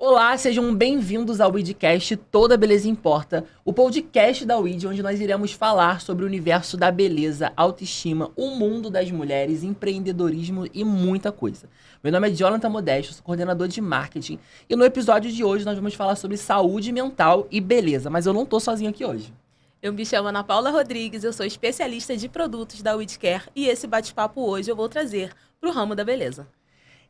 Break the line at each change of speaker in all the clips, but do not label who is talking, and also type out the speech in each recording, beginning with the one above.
Olá, sejam bem-vindos ao Weedcast Toda Beleza Importa, o podcast da Weed, onde nós iremos falar sobre o universo da beleza, autoestima, o mundo das mulheres, empreendedorismo e muita coisa. Meu nome é Jonathan Modesto, sou coordenador de marketing, e no episódio de hoje nós vamos falar sobre saúde mental e beleza, mas eu não tô sozinho aqui hoje.
Eu me chamo Ana Paula Rodrigues, eu sou especialista de produtos da Weedcare e esse bate-papo hoje eu vou trazer para o ramo da beleza.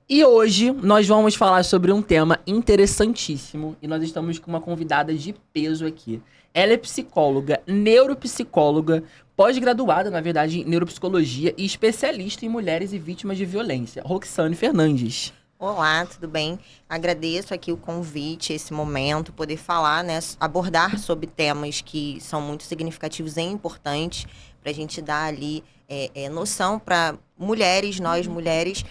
E hoje nós vamos falar sobre um tema interessantíssimo e nós estamos com uma convidada de peso aqui. Ela é psicóloga, neuropsicóloga, pós-graduada, na verdade, em neuropsicologia e especialista em mulheres e vítimas de violência. Roxane Fernandes.
Olá, tudo bem? Agradeço aqui o convite, esse momento, poder falar, né, abordar sobre temas que são muito significativos e importantes para a gente dar ali noção para mulheres, nós mulheres,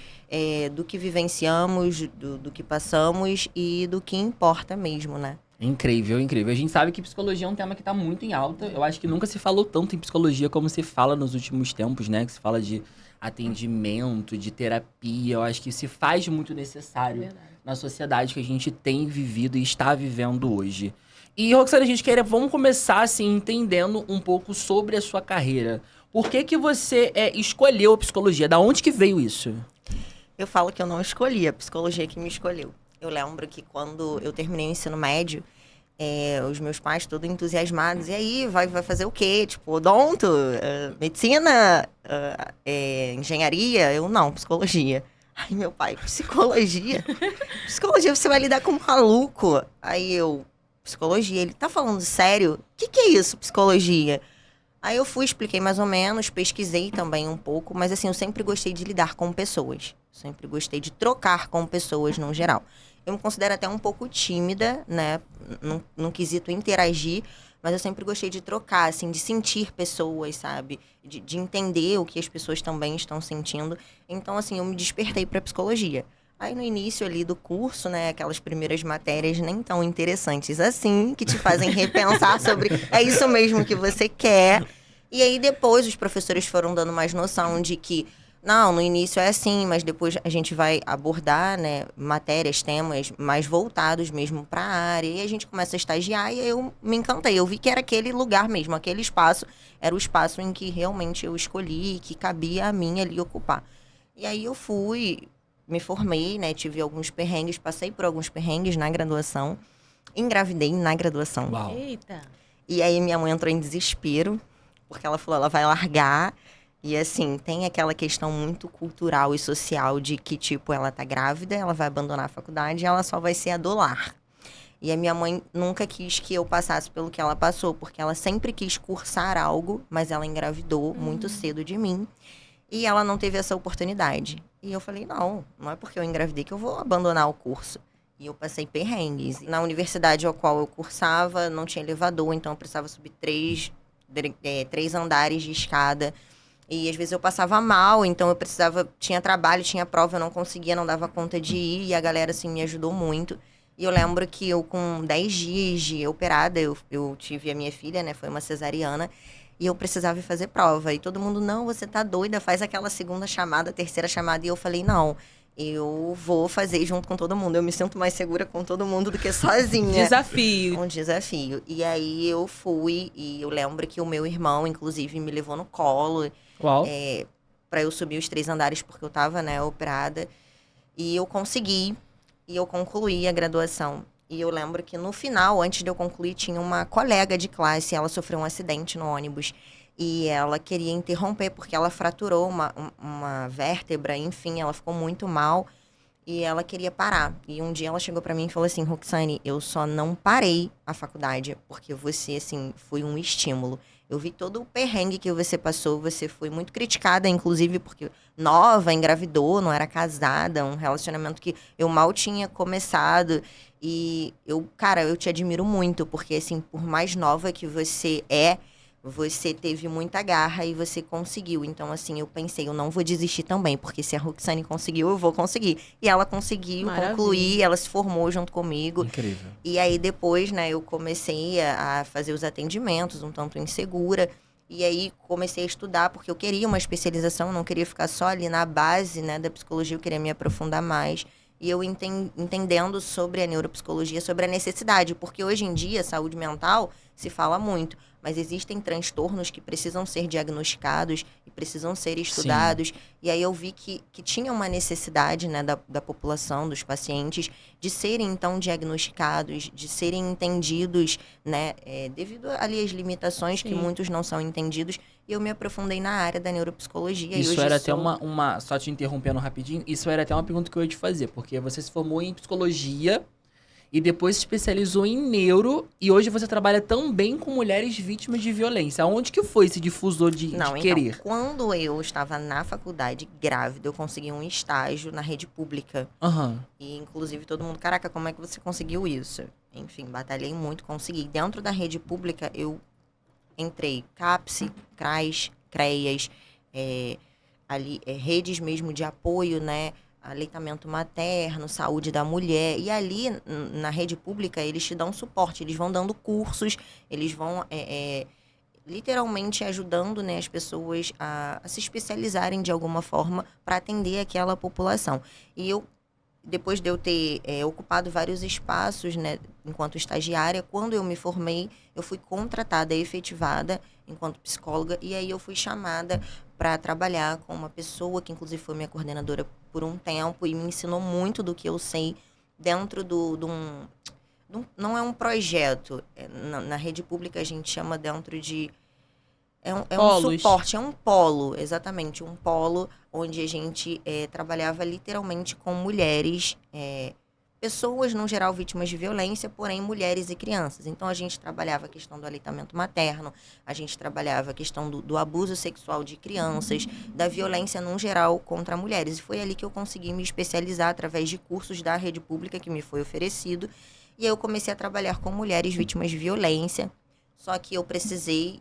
do que vivenciamos, do que passamos e do que importa mesmo, né?
Incrível, incrível. A gente sabe que psicologia é um tema que está muito em alta. Eu acho que nunca se falou tanto em psicologia como se fala nos últimos tempos, né? Que se fala de atendimento, de terapia. Eu acho que se faz muito necessário na sociedade que a gente tem vivido e está vivendo hoje. E, Roxane, vamos começar, assim, entendendo um pouco sobre a sua carreira. Por que você escolheu a psicologia? Da onde que veio isso?
Eu falo que eu não escolhi, a psicologia que me escolheu. Eu lembro que quando eu terminei o ensino médio, os meus pais todos entusiasmados. E aí, vai fazer o quê? Tipo, odonto? Medicina? Engenharia? Eu, não, psicologia. Ai, meu pai, psicologia? Psicologia, você vai lidar com um maluco. Aí eu, psicologia? Ele, tá falando sério? O que é isso, psicologia? Aí eu fui, expliquei mais ou menos, pesquisei também um pouco, mas assim, eu sempre gostei de lidar com pessoas. Sempre gostei de trocar com pessoas no geral. Eu me considero até um pouco tímida, né, num quesito interagir, mas eu sempre gostei de trocar, assim, de sentir pessoas, sabe? De entender o que as pessoas também estão sentindo. Então, assim, eu me despertei para psicologia. Aí no início ali do curso, né, aquelas primeiras matérias nem tão interessantes assim, que te fazem repensar sobre é isso mesmo que você quer. E aí depois os professores foram dando mais noção de que, não, no início é assim, mas depois a gente vai abordar, né, matérias, temas mais voltados mesmo para a área. E a gente começa a estagiar e eu me encantei. Eu vi que era aquele lugar mesmo, aquele espaço, era o espaço em que realmente eu escolhi, que cabia a mim ali ocupar. E aí eu fui, me formei, né, tive alguns perrengues, passei por alguns perrengues na graduação, engravidei na graduação.
Uau.
Eita!
E aí minha mãe entrou em desespero, porque ela falou, ela vai largar. E assim, tem aquela questão muito cultural e social de que, tipo, ela tá grávida, ela vai abandonar a faculdade e ela só vai ser a do lar. E a minha mãe nunca quis que eu passasse pelo que ela passou, porque ela sempre quis cursar algo, mas ela engravidou muito cedo de mim. E ela não teve essa oportunidade. E eu falei, não é porque eu engravidei que eu vou abandonar o curso. E eu passei perrengues. Na universidade ao qual eu cursava, não tinha elevador, então eu precisava subir três andares de escada. E às vezes eu passava mal, então eu precisava, tinha trabalho, tinha prova, eu não conseguia, não dava conta de ir. E a galera, assim, me ajudou muito. E eu lembro que eu, com 10 dias de operada, eu tive a minha filha, né, foi uma cesariana. E eu precisava ir fazer prova. E todo mundo, não, você tá doida, faz aquela segunda chamada, terceira chamada. E eu falei, não, eu vou fazer junto com todo mundo. Eu me sinto mais segura com todo mundo do que sozinha.
Desafio.
Um desafio. E aí eu fui, e eu lembro que o meu irmão, inclusive, me levou no colo.
Uau.
Pra eu subir os 3 andares, porque eu tava, né, operada. E eu consegui, e eu concluí a graduação. E eu lembro que no final, antes de eu concluir, tinha uma colega de classe, ela sofreu um acidente no ônibus. E ela queria interromper, porque ela fraturou uma vértebra, enfim, ela ficou muito mal. E ela queria parar. E um dia ela chegou pra mim e falou assim, Roxane, eu só não parei a faculdade, porque você, assim, foi um estímulo. Eu vi todo o perrengue que você passou, você foi muito criticada, inclusive, porque nova, engravidou, não era casada, um relacionamento que eu mal tinha começado. E eu te admiro muito, porque, assim, por mais nova que você você teve muita garra e você conseguiu. Então, assim, eu pensei, eu não vou desistir também, porque se a Roxane conseguiu, eu vou conseguir. E ela conseguiu concluir, ela se formou junto comigo.
Incrível.
E aí, depois, né, eu comecei a fazer os atendimentos, um tanto insegura. E aí, comecei a estudar, porque eu queria uma especialização, não queria ficar só ali na base, né, da psicologia, eu queria me aprofundar mais. e eu entendendo sobre a neuropsicologia, sobre a necessidade, porque hoje em dia, saúde mental se fala muito, mas existem transtornos que precisam ser diagnosticados e precisam ser estudados. Sim. E aí eu vi que tinha uma necessidade, né, da população, dos pacientes, de serem, então, diagnosticados, de serem entendidos, né, devido ali às limitações Sim. que muitos não são entendidos. E eu me aprofundei na área da neuropsicologia.
Isso era até uma... Só te interrompendo rapidinho, isso era até uma pergunta que eu ia te fazer, porque você se formou em psicologia e depois se especializou em neuro, e hoje você trabalha também com mulheres vítimas de violência. Onde que foi esse difusor de querer?
Então, quando eu estava na faculdade, grávida, eu consegui um estágio na rede pública. E, inclusive, todo mundo, caraca, como é que você conseguiu isso? Enfim, batalhei muito, consegui. Dentro da rede pública, eu entrei CAPS, CRAS, CREAS, redes mesmo de apoio, né? Aleitamento materno, saúde da mulher. E ali, na rede pública, eles te dão suporte, eles vão dando cursos, eles vão literalmente ajudando, né, as pessoas a se especializarem de alguma forma para atender aquela população. E eu, depois de eu ter ocupado vários espaços, né, enquanto estagiária, quando eu me formei, eu fui contratada, efetivada enquanto psicóloga, e aí eu fui chamada para trabalhar com uma pessoa que, inclusive, foi minha coordenadora por um tempo e me ensinou muito do que eu sei dentro não é um projeto. Na rede pública, a gente chama dentro de... É um suporte, é um polo, exatamente. Um polo onde a gente trabalhava literalmente com mulheres, pessoas, no geral, vítimas de violência, porém mulheres e crianças. Então, a gente trabalhava a questão do aleitamento materno, a gente trabalhava a questão do abuso sexual de crianças, da violência, no geral, contra mulheres. E foi ali que eu consegui me especializar através de cursos da rede pública que me foi oferecido. E aí eu comecei a trabalhar com mulheres vítimas de violência. Só que eu precisei...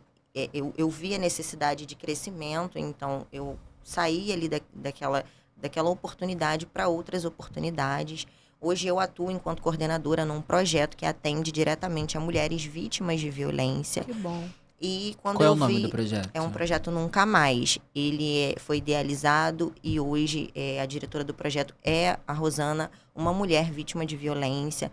Eu vi a necessidade de crescimento, então eu saí ali daquela oportunidade para outras oportunidades. Hoje eu atuo enquanto coordenadora num projeto que atende diretamente a mulheres vítimas de violência.
Que bom.
E quando
Qual é o nome do projeto?
É um projeto Nunca Mais. Ele foi idealizado e hoje a diretora do projeto é a Rosana, uma mulher vítima de violência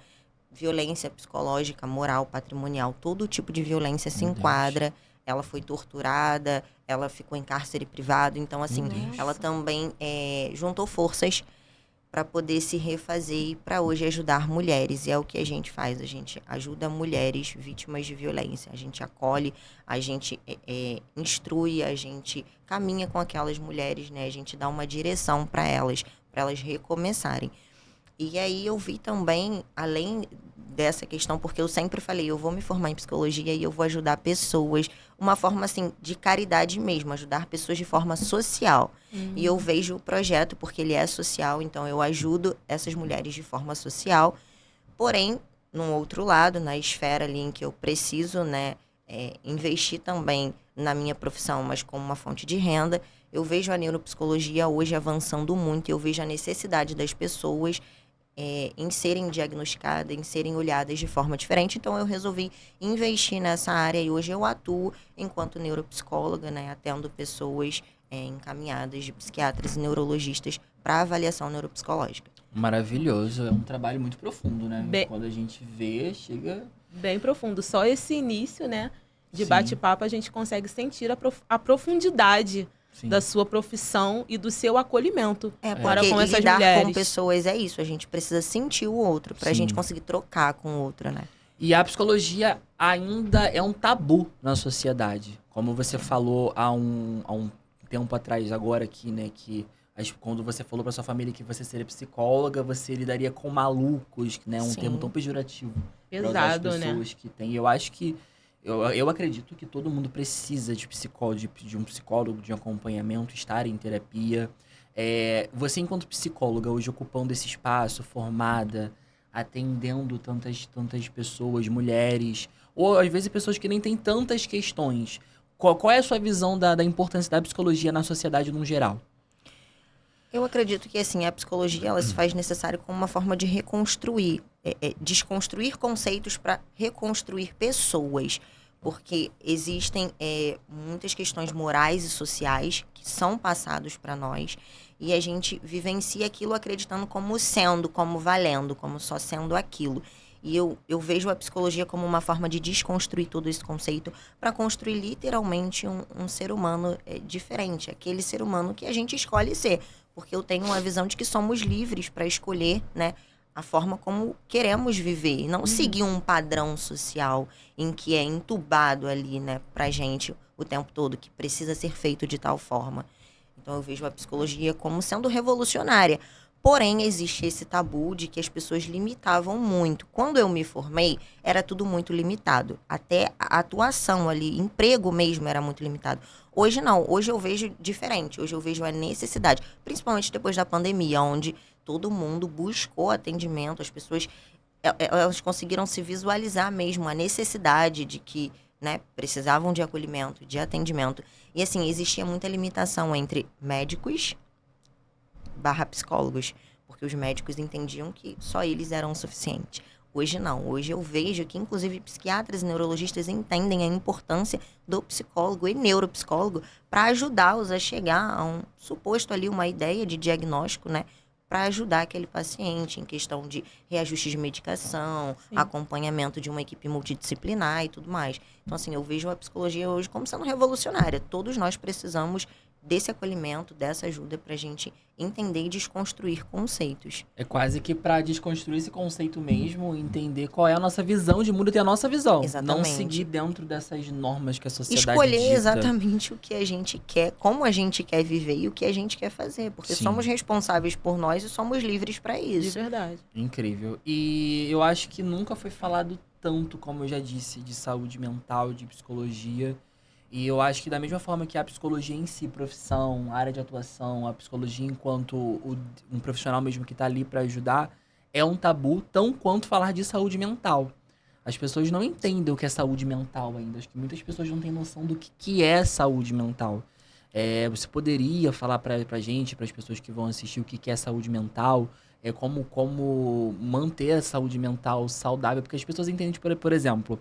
psicológica, moral, patrimonial, todo tipo de violência se enquadra. Ela foi torturada, ela ficou em cárcere privado. Então, assim, ela também juntou forças para poder se refazer e para hoje ajudar mulheres. E é o que a gente faz, a gente ajuda mulheres vítimas de violência. A gente acolhe, a gente instrui, a gente caminha com aquelas mulheres, né? A gente dá uma direção para elas recomeçarem. E aí eu vi também, além dessa questão, porque eu sempre falei, eu vou me formar em psicologia e eu vou ajudar pessoas, uma forma assim, de caridade mesmo, ajudar pessoas de forma social. E eu vejo o projeto, porque ele é social, então eu ajudo essas mulheres de forma social. Porém, num outro lado, na esfera ali em que eu preciso, né, investir também na minha profissão, mas como uma fonte de renda, eu vejo a neuropsicologia hoje avançando muito, eu vejo a necessidade das pessoas em serem diagnosticadas, em serem olhadas de forma diferente. Então, eu resolvi investir nessa área e hoje eu atuo enquanto neuropsicóloga, né, atendo pessoas encaminhadas de psiquiatras e neurologistas para avaliação neuropsicológica.
Maravilhoso. É um trabalho muito profundo, né? Quando a gente vê, chega...
Bem profundo. Só esse início, né, de bate-papo, a gente consegue sentir a profundidade da sua profissão e do seu acolhimento para com essas
lidar
mulheres.
Com pessoas é isso, a gente precisa sentir o outro para a gente conseguir trocar com o outro, né?
E a psicologia ainda é um tabu na sociedade. Como você falou há um tempo atrás agora aqui, né, que quando você falou para sua família que você seria psicóloga, você lidaria com malucos, né, um termo tão pejorativo.
Pesado,
né? Pessoas que têm. Eu acho que eu acredito que todo mundo precisa de um psicólogo, de um acompanhamento, estar em terapia. Você, enquanto psicóloga, hoje ocupando esse espaço, formada, atendendo tantas pessoas, mulheres, ou às vezes pessoas que nem têm tantas questões. Qual é a sua visão da importância da psicologia na sociedade no geral?
Eu acredito que, assim, a psicologia ela se faz necessária como uma forma de reconstruir, desconstruir conceitos para reconstruir pessoas. porque existem muitas questões morais e sociais que são passados para nós e a gente vivencia aquilo acreditando como sendo, como valendo, como só sendo aquilo. E eu vejo a psicologia como uma forma de desconstruir todo esse conceito para construir literalmente um ser humano diferente, aquele ser humano que a gente escolhe ser. Porque eu tenho uma visão de que somos livres para escolher, né, a forma como queremos viver. E não seguir um padrão social em que é entubado ali, né, pra gente o tempo todo, que precisa ser feito de tal forma. Então eu vejo a psicologia como sendo revolucionária. Porém, existe esse tabu de que as pessoas limitavam muito. Quando eu me formei, era tudo muito limitado. Até a atuação ali, emprego mesmo era muito limitado. Hoje não, hoje eu vejo diferente. Hoje eu vejo a necessidade, principalmente depois da pandemia, onde todo mundo buscou atendimento. As pessoas, elas conseguiram se visualizar mesmo a necessidade de que, né, precisavam de acolhimento, de atendimento. E assim, existia muita limitação entre médicos / psicólogos, porque os médicos entendiam que só eles eram o suficiente. Hoje não, hoje eu vejo que inclusive psiquiatras e neurologistas entendem a importância do psicólogo e neuropsicólogo para ajudá-los a chegar a um suposto ali, uma ideia de diagnóstico, né, para ajudar aquele paciente em questão de reajuste de medicação, acompanhamento de uma equipe multidisciplinar e tudo mais. Então assim, eu vejo a psicologia hoje como sendo revolucionária. Todos nós precisamos desse acolhimento, dessa ajuda pra gente entender e desconstruir conceitos.
É quase que pra desconstruir esse conceito mesmo, entender qual é a nossa visão de mundo e ter a nossa visão.
Exatamente.
Não seguir dentro dessas normas que a sociedade
escolher
dita.
exatamente o que a gente quer, como a gente quer viver e o que a gente quer fazer. Porque somos responsáveis por nós e somos livres pra isso.
De verdade.
Incrível. E eu acho que nunca foi falado tanto, como eu já disse, de saúde mental, de psicologia. E eu acho que da mesma forma que a psicologia em si, profissão, área de atuação, a psicologia enquanto um profissional mesmo que está ali para ajudar, é um tabu tão quanto falar de saúde mental. As pessoas não entendem o que é saúde mental ainda. Acho que muitas pessoas não têm noção do que é saúde mental. Você poderia falar pra gente, para as pessoas que vão assistir, o que é saúde mental, como manter a saúde mental saudável, porque as pessoas entendem, por exemplo,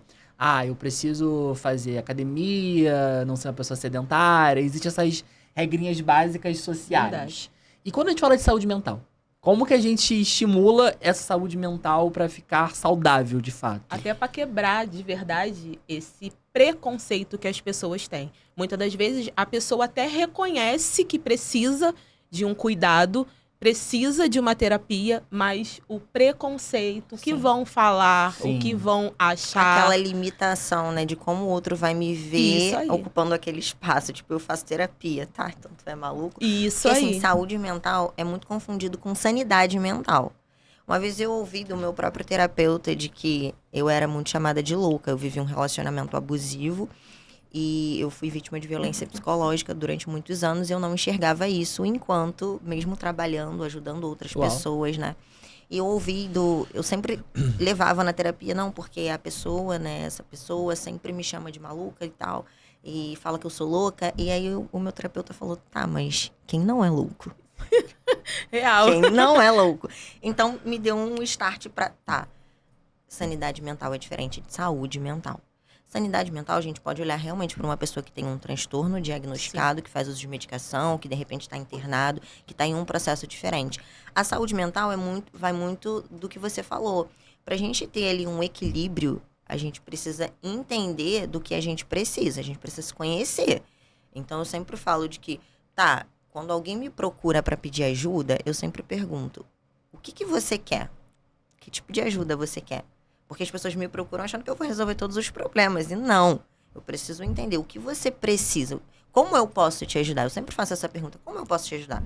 eu preciso fazer academia, não ser uma pessoa sedentária, existem essas regrinhas básicas sociais.
Verdade.
E quando a gente fala de saúde mental, como que a gente estimula essa saúde mental para ficar saudável, de fato?
Até para quebrar de verdade esse preconceito que as pessoas têm. Muitas das vezes a pessoa até reconhece que precisa de um cuidado, precisa de uma terapia, mas o preconceito, o que vão falar, o que vão achar.
Aquela limitação, né, de como o outro vai me ver ocupando aquele espaço. Tipo, eu faço terapia, tá? Então tu é maluco?
Isso
porque,
aí.
Assim, saúde mental é muito confundido com sanidade mental. Uma vez eu ouvi do meu próprio terapeuta de que eu era muito chamada de louca. Eu vivi um relacionamento abusivo. E eu fui vítima de violência psicológica durante muitos anos e eu não enxergava isso enquanto, mesmo trabalhando, ajudando outras pessoas, né? E eu ouvi eu sempre levava na terapia, não, porque a pessoa, né, essa pessoa sempre me chama de maluca e tal, e fala que eu sou louca. E aí o meu terapeuta falou, tá, mas quem não é louco?
Real.
Quem não é louco? Então me deu um start pra, sanidade mental é diferente de saúde mental. Sanidade mental, a gente pode olhar realmente para uma pessoa que tem um transtorno diagnosticado, que faz uso de medicação, que de repente está internado, que está em um processo diferente. A saúde mental vai muito do que você falou. Para a gente ter ali um equilíbrio, a gente precisa entender do que a gente precisa se conhecer. Então, eu sempre falo de que, quando alguém me procura para pedir ajuda, eu sempre pergunto, o que você quer? Que tipo de ajuda você quer? Porque as pessoas me procuram achando que eu vou resolver todos os problemas. E não. Eu preciso entender o que você precisa. Como eu posso te ajudar? Eu sempre faço essa pergunta. Como eu posso te ajudar?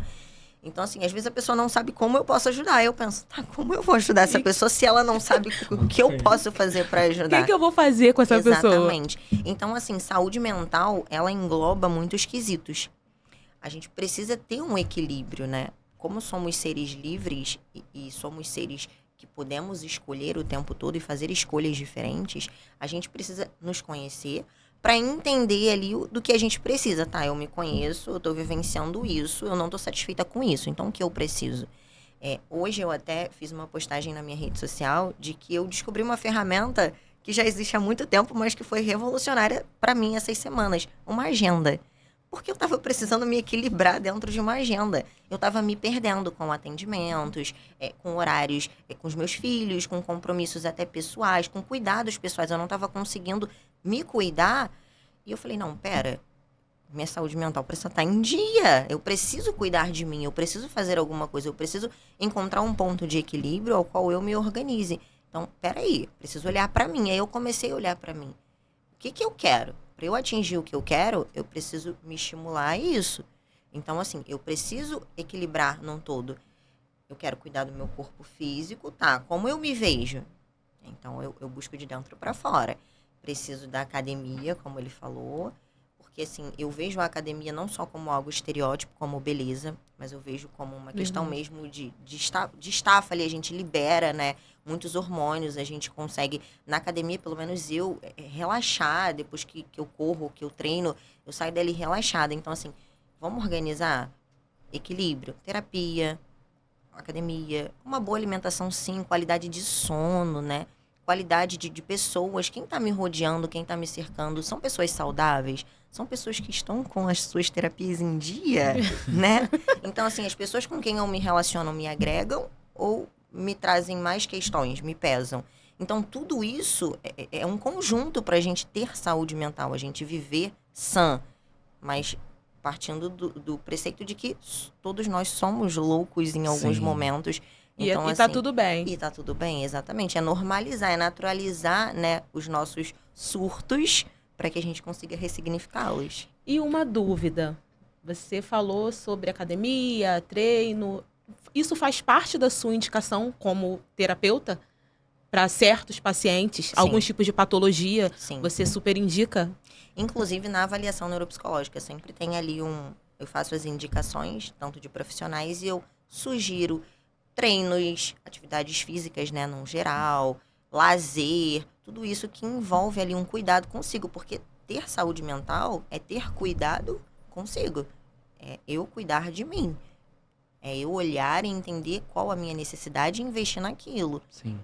Então, assim, às vezes a pessoa não sabe como eu posso ajudar. Aí eu penso, como eu vou ajudar essa pessoa se ela não sabe o que eu posso fazer para ajudar?
O que eu vou fazer com essa pessoa?
Exatamente. Então, assim, saúde mental, ela engloba muitos quesitos. A gente precisa ter um equilíbrio, né? Como somos seres livres e somos seres que podemos escolher o tempo todo e fazer escolhas diferentes, a gente precisa nos conhecer para entender ali do que a gente precisa. Eu me conheço, eu tô vivenciando isso, eu não tô satisfeita com isso, então o que eu preciso? Hoje eu até fiz uma postagem na minha rede social de que eu descobri uma ferramenta que já existe há muito tempo, mas que foi revolucionária para mim essas semanas. Uma agenda. Porque eu estava precisando me equilibrar dentro de uma agenda. Eu estava me perdendo com atendimentos, com horários, com os meus filhos, com compromissos até pessoais, com cuidados pessoais. Eu não estava conseguindo me cuidar. E eu falei, não, pera, minha saúde mental precisa estar em dia. Eu preciso cuidar de mim, eu preciso fazer alguma coisa, eu preciso encontrar um ponto de equilíbrio ao qual eu me organize. Então, peraí, preciso olhar para mim. Aí eu comecei a olhar para mim. O que eu quero? Para eu atingir o que eu quero, eu preciso me estimular a isso. Então, assim, eu preciso equilibrar num todo. Eu quero cuidar do meu corpo físico, tá? Como eu me vejo? Então, eu busco de dentro para fora. Preciso da academia, como ele falou. Porque, assim, eu vejo a academia não só como algo estereótipo, como beleza, mas eu vejo como uma questão mesmo de estafa ali. A gente libera, né? Muitos hormônios, a gente consegue, na academia, pelo menos eu, relaxar. Depois que eu corro, que eu treino, eu saio dali relaxada. Então, assim, vamos organizar equilíbrio, terapia, academia, uma boa alimentação, sim, qualidade de sono, né? Qualidade de pessoas, quem está me rodeando, quem está me cercando, são pessoas saudáveis? São pessoas que estão com as suas terapias em dia, né? Então, assim, as pessoas com quem eu me relaciono me agregam ou me trazem mais questões, me pesam. Então, tudo isso é um conjunto para a gente ter saúde mental, a gente viver sã, mas partindo do preceito de que todos nós somos loucos em alguns momentos.
Então, e tá tudo bem.
E tá tudo bem, exatamente. É normalizar, é naturalizar, né, os nossos surtos para que a gente consiga ressignificá-los.
E uma dúvida. Você falou sobre academia, treino. Isso faz parte da sua indicação como terapeuta para certos pacientes?
Sim.
Alguns tipos de patologia?
Sim.
Você super indica?
Inclusive, na avaliação neuropsicológica, sempre tem ali eu faço as indicações, tanto de profissionais, e eu sugiro treinos, atividades físicas, né, no geral, lazer, tudo isso que envolve ali um cuidado consigo, porque ter saúde mental é ter cuidado consigo, é eu cuidar de mim, é eu olhar e entender qual a minha necessidade e investir naquilo.
Sim.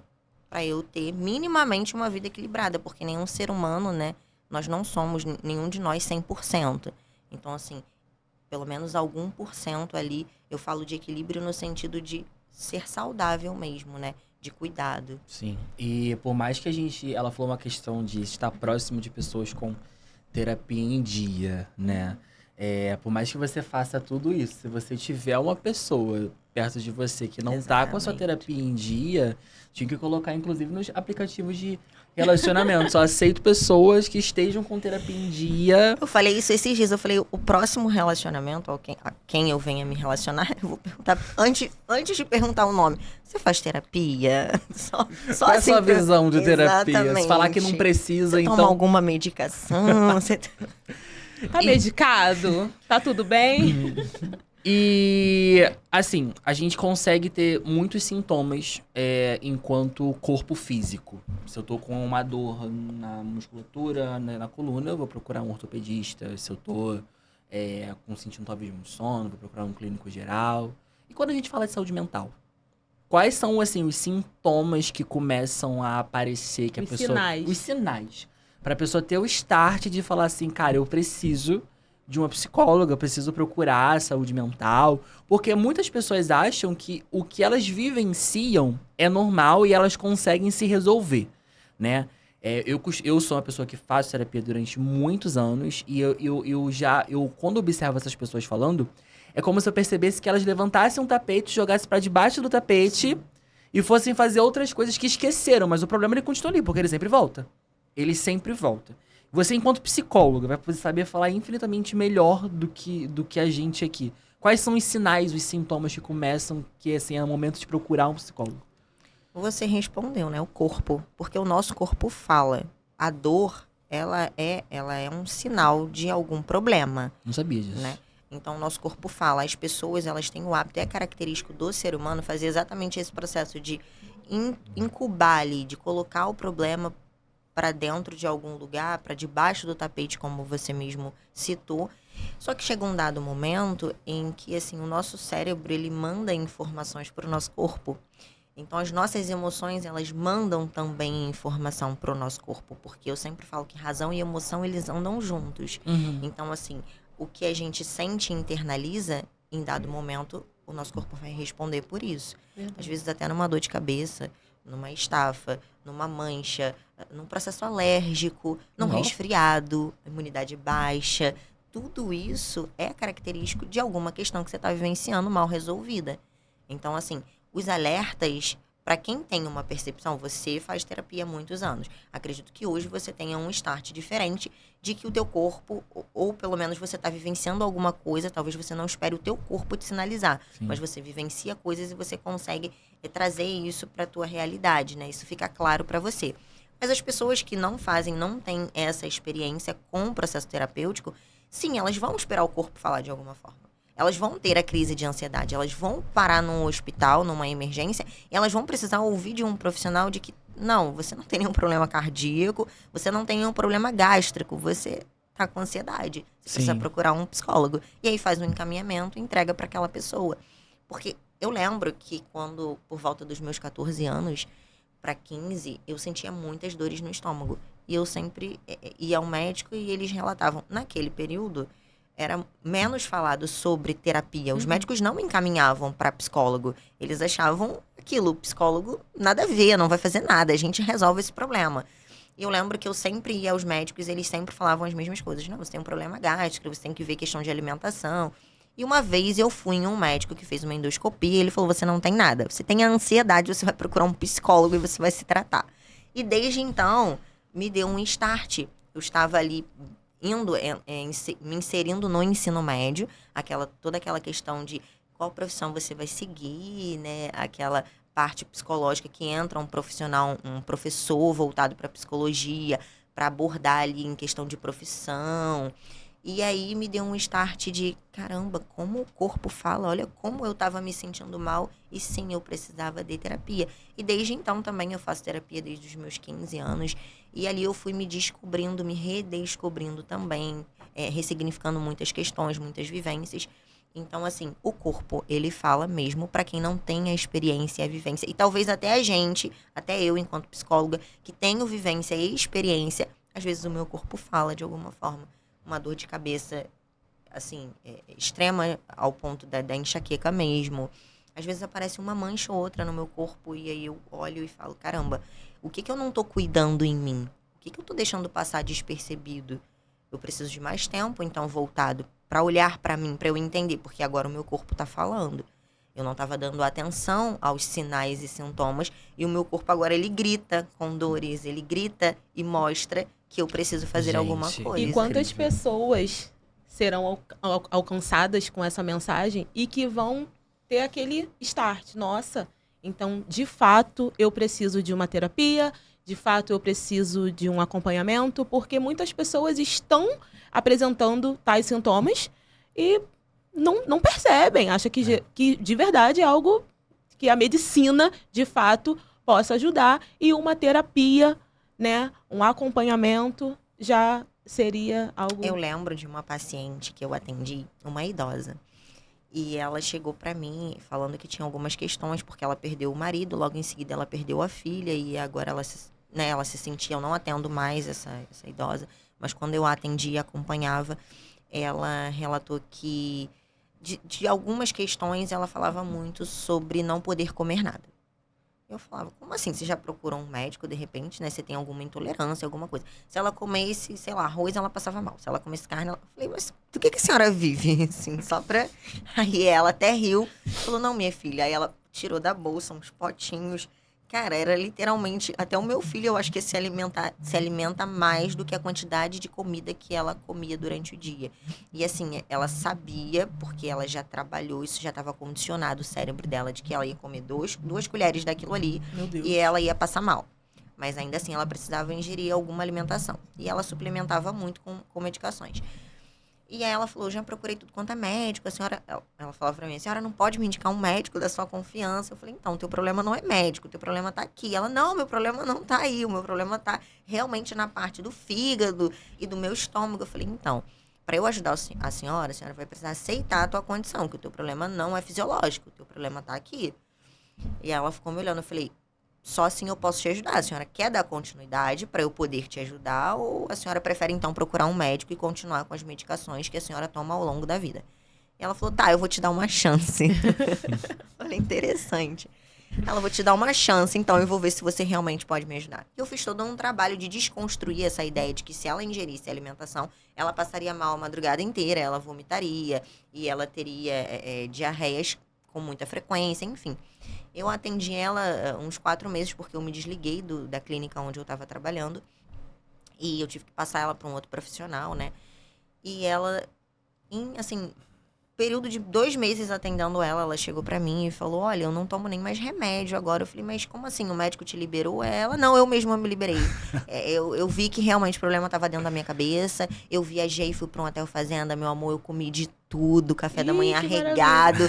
Para eu ter minimamente uma vida equilibrada, porque nenhum ser humano, né, nós não somos, nenhum de nós 100%. Então, assim, pelo menos algum % ali, eu falo de equilíbrio no sentido de ser saudável mesmo, né? De cuidado.
Sim. E por mais que ela falou uma questão de estar próximo de pessoas com terapia em dia, né? Por mais que você faça tudo isso, se você tiver uma pessoa perto de você que não tá com a sua terapia em dia, tinha que colocar, inclusive, nos aplicativos de relacionamento. Só aceito pessoas que estejam com terapia em dia.
Eu falei isso esses dias. Eu falei, o próximo relacionamento, a quem eu venha me relacionar, eu vou perguntar, antes de perguntar o nome, você faz terapia? Só
Qual é a sua
assim,
visão de terapia?
Exatamente.
Se falar que não precisa,
você
então...
toma alguma medicação? Você...
Tá medicado? Tá tudo bem?
E, assim, a gente consegue ter muitos sintomas enquanto corpo físico. Se eu tô com uma dor na musculatura, na coluna, eu vou procurar um ortopedista. Se eu tô sentindo talvez um sono, vou procurar um clínico geral. E quando a gente fala de saúde mental, quais são, assim, os sintomas que começam a aparecer? Que
Os sinais.
Os sinais. Pra pessoa ter o start de falar assim, cara, eu preciso de uma psicóloga, eu preciso procurar saúde mental. Porque muitas pessoas acham que o que elas vivenciam é normal e elas conseguem se resolver, né? Eu sou uma pessoa que faço terapia durante muitos anos e eu quando observo essas pessoas falando, é como se eu percebesse que elas levantassem um tapete, jogassem pra debaixo do tapete e fossem fazer outras coisas que esqueceram. Mas o problema ele continua ali, porque ele sempre volta. Ele sempre volta. Você, enquanto psicóloga, vai poder saber falar infinitamente melhor do que a gente aqui. Quais são os sinais, os sintomas que começam, que assim, é o momento de procurar um psicólogo?
Você respondeu, né? O corpo. Porque o nosso corpo fala. A dor, ela é um sinal de algum problema.
Não sabia disso.
Né? Então, o nosso corpo fala. As pessoas, elas têm o hábito, é característico do ser humano, fazer exatamente esse processo de incubar ali, de colocar o problema para dentro de algum lugar, para debaixo do tapete, como você mesmo citou. Só que chega um dado momento em que, assim, o nosso cérebro, ele manda informações para o nosso corpo. Então, as nossas emoções, elas mandam também informação pro nosso corpo. Porque eu sempre falo que razão e emoção, eles andam juntos.
Uhum.
Então, assim, o que a gente sente e internaliza, em dado momento, o nosso corpo vai responder por isso. Às vezes até numa dor de cabeça, numa estafa, numa mancha, num processo alérgico, num
Nossa.
resfriado, imunidade baixa. Tudo isso é característico de alguma questão que você está vivenciando mal resolvida. Então, assim, os alertas, para quem tem uma percepção, você faz terapia há muitos anos. Acredito que hoje você tenha um start diferente de que o teu corpo, ou pelo menos você está vivenciando alguma coisa, talvez você não espere o teu corpo te sinalizar,
Sim.
mas você vivencia coisas e você consegue trazer isso para a tua realidade, né? Isso fica claro para você. Mas as pessoas que não têm essa experiência com o processo terapêutico, sim, elas vão esperar o corpo falar de alguma forma. Elas vão ter a crise de ansiedade, elas vão parar num hospital, numa emergência, e elas vão precisar ouvir de um profissional de que, não, você não tem nenhum problema cardíaco, você não tem nenhum problema gástrico, você tá com ansiedade. Você precisa
Sim.
procurar um psicólogo. E aí faz um encaminhamento e entrega para aquela pessoa. Porque eu lembro que quando, por volta dos meus 14 anos para 15, eu sentia muitas dores no estômago. E eu sempre ia ao médico e eles relatavam, naquele período, era menos falado sobre terapia. Os médicos não me encaminhavam para psicólogo. Eles achavam aquilo, psicólogo, nada a ver, não vai fazer nada, a gente resolve esse problema. E eu lembro que eu sempre ia aos médicos e eles sempre falavam as mesmas coisas. Não, você tem um problema gástrico, você tem que ver questão de alimentação. E uma vez eu fui em um médico que fez uma endoscopia e ele falou, você não tem nada. Você tem ansiedade, você vai procurar um psicólogo e você vai se tratar. E desde então, me deu um start. Eu estava ali me inserindo no ensino médio, toda aquela questão de qual profissão você vai seguir, né? Aquela parte psicológica que entra um profissional, um professor voltado para psicologia, para abordar ali em questão de profissão. E aí me deu um start de, caramba, como o corpo fala, olha como eu estava me sentindo mal e sim, eu precisava de terapia. E desde então também eu faço terapia desde os meus 15 anos. E ali eu fui me descobrindo, me redescobrindo também, ressignificando muitas questões, muitas vivências. Então, assim, o corpo, ele fala mesmo para quem não tem a experiência e a vivência. E talvez até a gente, até eu enquanto psicóloga, que tenho vivência e experiência, às vezes o meu corpo fala de alguma forma. Uma dor de cabeça, assim, extrema ao ponto da enxaqueca mesmo. Às vezes aparece uma mancha ou outra no meu corpo e aí eu olho e falo, caramba, o que eu não tô cuidando em mim? O que eu tô deixando passar despercebido? Eu preciso de mais tempo, então, voltado para olhar para mim, para eu entender, porque agora o meu corpo tá falando. Eu não estava dando atenção aos sinais e sintomas e o meu corpo agora, ele grita com dores, ele grita e mostra que eu preciso fazer alguma coisa.
E quantas pessoas serão alcançadas com essa mensagem e que vão ter aquele start? Nossa, então, de fato, eu preciso de uma terapia, de fato, eu preciso de um acompanhamento, porque muitas pessoas estão apresentando tais sintomas e não percebem, acham que de verdade é algo que a medicina, de fato, possa ajudar e uma terapia, né, um acompanhamento já seria algo...
Eu lembro de uma paciente que eu atendi, uma idosa, e ela chegou pra mim falando que tinha algumas questões, porque ela perdeu o marido, logo em seguida ela perdeu a filha, e agora ela se sentia, eu não atendo mais essa idosa, mas quando eu a atendi e acompanhava, ela relatou que de algumas questões ela falava muito sobre não poder comer nada. Eu falava, como assim? Você já procurou um médico, de repente, né? Você tem alguma intolerância, alguma coisa. Se ela comesse, sei lá, arroz, ela passava mal. Se ela comesse carne, ela... Eu falei, mas do que a senhora vive? Assim, só pra... Aí ela até riu. Falou, não, minha filha. Aí ela tirou da bolsa uns potinhos. Cara, era literalmente... Até o meu filho, eu acho que se alimenta mais do que a quantidade de comida que ela comia durante o dia. E assim, ela sabia, porque ela já trabalhou, isso já estava condicionado o cérebro dela, de que ela ia comer duas colheres daquilo ali.
Meu Deus.
E ela ia passar mal. Mas ainda assim, ela precisava ingerir alguma alimentação. E ela suplementava muito com medicações. E aí ela falou, já procurei tudo quanto é médico, a senhora... Ela falava pra mim, a senhora não pode me indicar um médico da sua confiança. Eu falei, então, o teu problema não é médico, o teu problema tá aqui. Ela, não, meu problema não tá aí, o meu problema tá realmente na parte do fígado e do meu estômago. Eu falei, então, para eu ajudar a senhora vai precisar aceitar a tua condição, que o teu problema não é fisiológico, o teu problema tá aqui. E ela ficou me olhando, eu falei, só assim eu posso te ajudar. A senhora quer dar continuidade para eu poder te ajudar ou a senhora prefere então procurar um médico e continuar com as medicações que a senhora toma ao longo da vida? E ela falou, tá, eu vou te dar uma chance. Olha, interessante. Ela, vou te dar uma chance, então eu vou ver se você realmente pode me ajudar. Eu fiz todo um trabalho de desconstruir essa ideia de que se ela ingerisse alimentação, ela passaria mal a madrugada inteira, ela vomitaria e ela teria diarreias com muita frequência, enfim. Eu atendi ela uns 4 meses, porque eu me desliguei da clínica onde eu estava trabalhando. E eu tive que passar ela para um outro profissional, né? E ela, assim, período de 2 meses atendendo ela chegou para mim e falou, olha, eu não tomo nem mais remédio agora. Eu falei, mas como assim? O médico te liberou? Ela, não, eu mesma me liberei. Eu vi que realmente o problema estava dentro da minha cabeça. Eu viajei, fui para um hotel fazenda, meu amor, eu comi de tudo, café da manhã regado.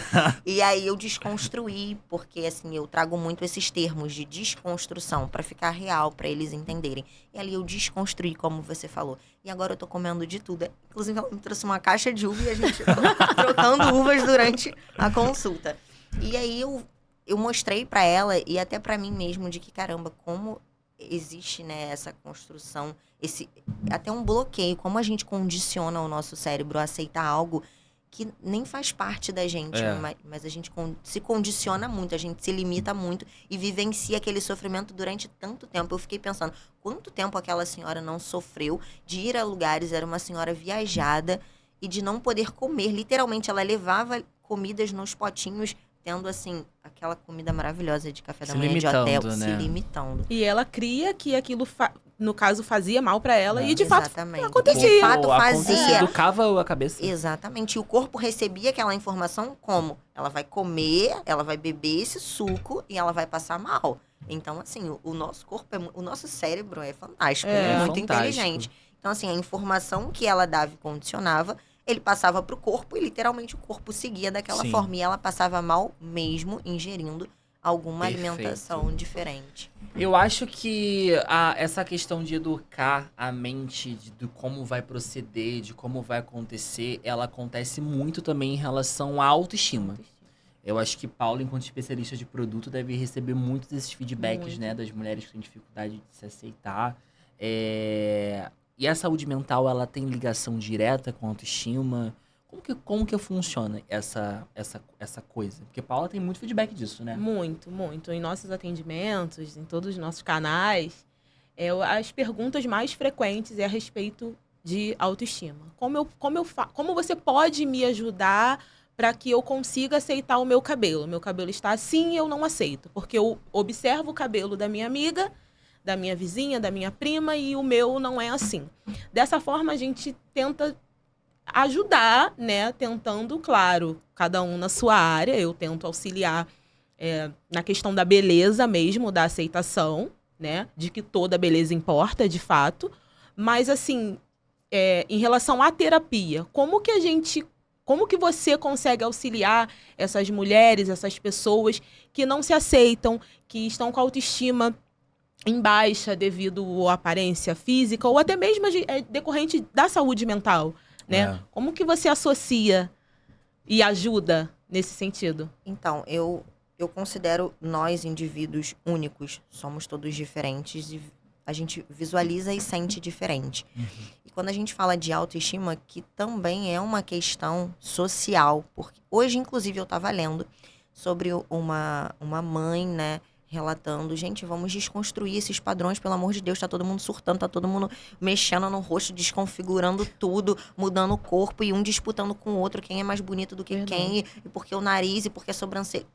E aí eu desconstruí, porque assim, eu trago muito esses termos de desconstrução para ficar real, para eles entenderem. E ali eu desconstruí, como você falou. E agora eu tô comendo de tudo. Inclusive, ela me trouxe uma caixa de uva e a gente trocando uvas durante a consulta. E aí eu mostrei para ela e até para mim mesmo de que, caramba, como existe, né, essa construção, até um bloqueio, como a gente condiciona o nosso cérebro a aceitar algo que nem faz parte da gente, mas a gente se condiciona muito, a gente se limita muito e vivencia aquele sofrimento durante tanto tempo. Eu fiquei pensando, quanto tempo aquela senhora não sofreu de ir a lugares, era uma senhora viajada e de não poder comer. Literalmente, ela levava comidas nos potinhos, tendo, assim, aquela comida maravilhosa de café da manhã de hotel,
né?
se limitando.
E ela cria que aquilo, no caso, fazia mal pra ela e, de
Exatamente.
fato, acontecia.
De fato, fazia.
Educava a cabeça.
Exatamente. E o corpo recebia aquela informação como? Ela vai comer, ela vai beber esse suco e ela vai passar mal. Então, assim, o nosso corpo, o nosso cérebro é fantástico, ele é muito inteligente. Então, assim, a informação que ela dava e condicionava, ele passava pro corpo e literalmente o corpo seguia daquela forma. E ela passava mal mesmo ingerindo alguma alimentação diferente.
Eu acho que essa questão de educar a mente de como vai proceder, de como vai acontecer, ela acontece muito também em relação à autoestima. Eu acho que Paulo, enquanto especialista de produto, deve receber muitos desses feedbacks, né, das mulheres que têm dificuldade de se aceitar. E a saúde mental, ela tem ligação direta com a autoestima? Como que funciona essa coisa? Porque Paula tem muito feedback disso, né?
Muito, muito. Em nossos atendimentos, em todos os nossos canais, as perguntas mais frequentes é a respeito de autoestima. Como você pode me ajudar para que eu consiga aceitar o meu cabelo? Meu cabelo está assim e eu não aceito. Porque eu observo o cabelo da minha amiga, da minha vizinha, da minha prima, e o meu não é assim. Dessa forma, a gente tenta ajudar, né? Tentando, claro, cada um na sua área. Eu tento auxiliar na questão da beleza mesmo, da aceitação, né? De que toda beleza importa, de fato. Mas, assim, em relação à terapia, como que você consegue auxiliar essas mulheres, essas pessoas que não se aceitam, que estão com a autoestima em baixa devido à aparência física ou até mesmo decorrente da saúde mental, né? Como que você associa e ajuda nesse sentido?
Então, eu considero nós indivíduos únicos, somos todos diferentes e a gente visualiza e sente diferente. E quando a gente fala de autoestima, que também é uma questão social, porque hoje, inclusive, eu estava lendo sobre uma mãe, né, relatando, gente, vamos desconstruir esses padrões, pelo amor de Deus, tá todo mundo surtando, tá todo mundo mexendo no rosto, desconfigurando tudo, mudando o corpo e um disputando com o outro, quem é mais bonito do que quem, e porque o nariz, e porque a sobrancelha.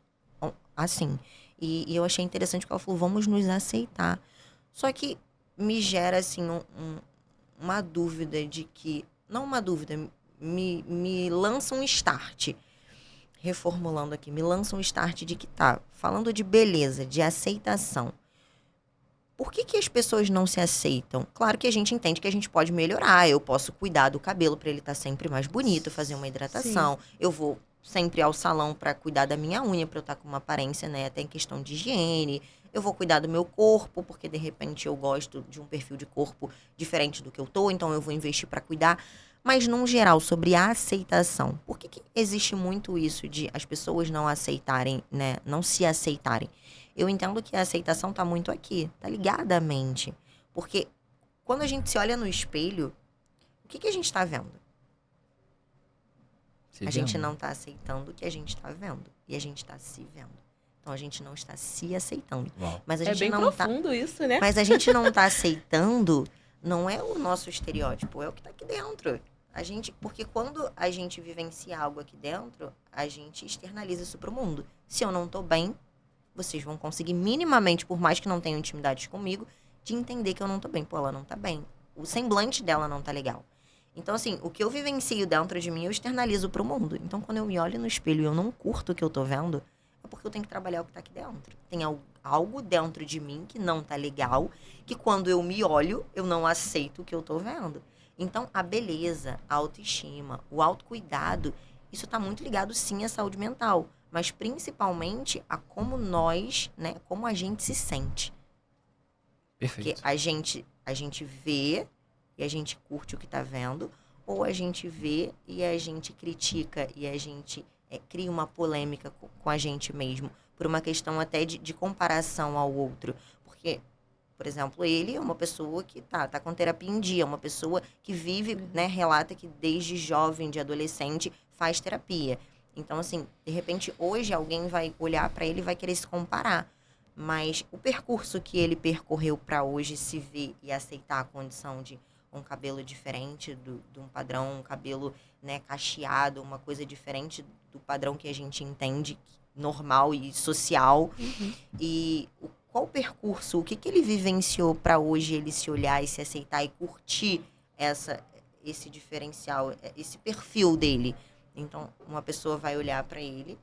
Assim, e eu achei interessante porque ela falou, vamos nos aceitar. Só que me gera, assim, uma dúvida de que, não uma dúvida, me lança um start. Reformulando aqui, me lança um start de que tá falando de beleza, de aceitação. Por que as pessoas não se aceitam? Claro que a gente entende que a gente pode melhorar. Eu posso cuidar do cabelo para ele estar sempre mais bonito, fazer uma hidratação. Sim. Eu vou sempre ao salão para cuidar da minha unha, para eu estar com uma aparência, né, até em questão de higiene. Eu vou cuidar do meu corpo, porque de repente eu gosto de um perfil de corpo diferente do que eu tô, então eu vou investir para cuidar. Mas, num geral, sobre a aceitação. Por que existe muito isso de as pessoas não aceitarem, né? Não se aceitarem? Eu entendo que a aceitação tá muito aqui, tá ligada à mente. Porque quando a gente se olha no espelho, o que a gente tá vendo? A gente não tá aceitando o que a gente tá vendo. E a gente tá se vendo. Então, a gente não está se aceitando.
Uau.
Mas a
É
gente
bem
não
profundo isso, né?
Mas a gente não tá aceitando, não é o nosso estereótipo, é o que tá aqui dentro. Porque quando a gente vivencia algo aqui dentro, a gente externaliza isso pro mundo. Se eu não tô bem, vocês vão conseguir minimamente, por mais que não tenham intimidade comigo, de entender que eu não tô bem. Pô, ela não tá bem. O semblante dela não tá legal. Então, assim, o que eu vivencio dentro de mim, eu externalizo pro mundo. Então, quando eu me olho no espelho e eu não curto o que eu tô vendo, é porque eu tenho que trabalhar o que tá aqui dentro. Tem algo dentro de mim que não tá legal, que quando eu me olho, eu não aceito o que eu tô vendo. Então, a beleza, a autoestima, o autocuidado, isso tá muito ligado, sim, à saúde mental. Mas, principalmente, a como nós, né, como a gente se sente.
Perfeito.
Porque a gente vê e a gente curte o que tá vendo, ou a gente vê e a gente critica e a gente cria uma polêmica com a gente mesmo, por uma questão até de comparação ao outro. Porque, por exemplo, ele é uma pessoa que tá com terapia em dia, uma pessoa que vive, né, relata que desde jovem, de adolescente, faz terapia. Então, assim, de repente, hoje alguém vai olhar pra ele e vai querer se comparar. Mas o percurso que ele percorreu pra hoje se ver e aceitar a condição de um cabelo diferente de um padrão, um cabelo, né, cacheado, uma coisa diferente do padrão que a gente entende normal e social.
Uhum.
E qual o percurso, o que ele vivenciou para hoje ele se olhar e se aceitar e curtir esse diferencial, esse perfil dele. Então, uma pessoa vai olhar para ele,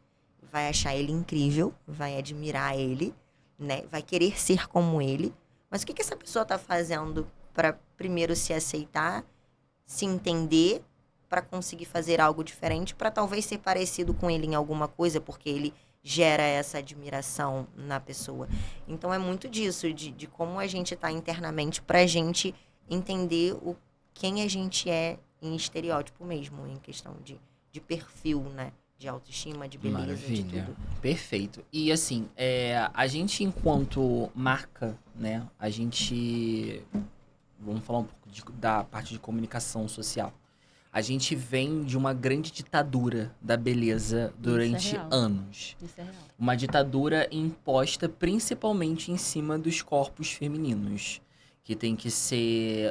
vai achar ele incrível, vai admirar ele, né, vai querer ser como ele. Mas o que essa pessoa tá fazendo para primeiro se aceitar, se entender, para conseguir fazer algo diferente, para talvez ser parecido com ele em alguma coisa, porque ele gera essa admiração na pessoa. Então é muito disso, de como a gente tá internamente, pra gente entender quem a gente é em estereótipo mesmo, em questão de perfil, né? De autoestima, de beleza,
Maravilha.
de tudo.
Perfeito. E assim, a gente enquanto marca, né? A gente... Vamos falar um pouco da parte de comunicação social. A gente vem de uma grande ditadura da beleza durante
real.
anos.
Isso é real.
Uma ditadura imposta principalmente em cima dos corpos femininos. Que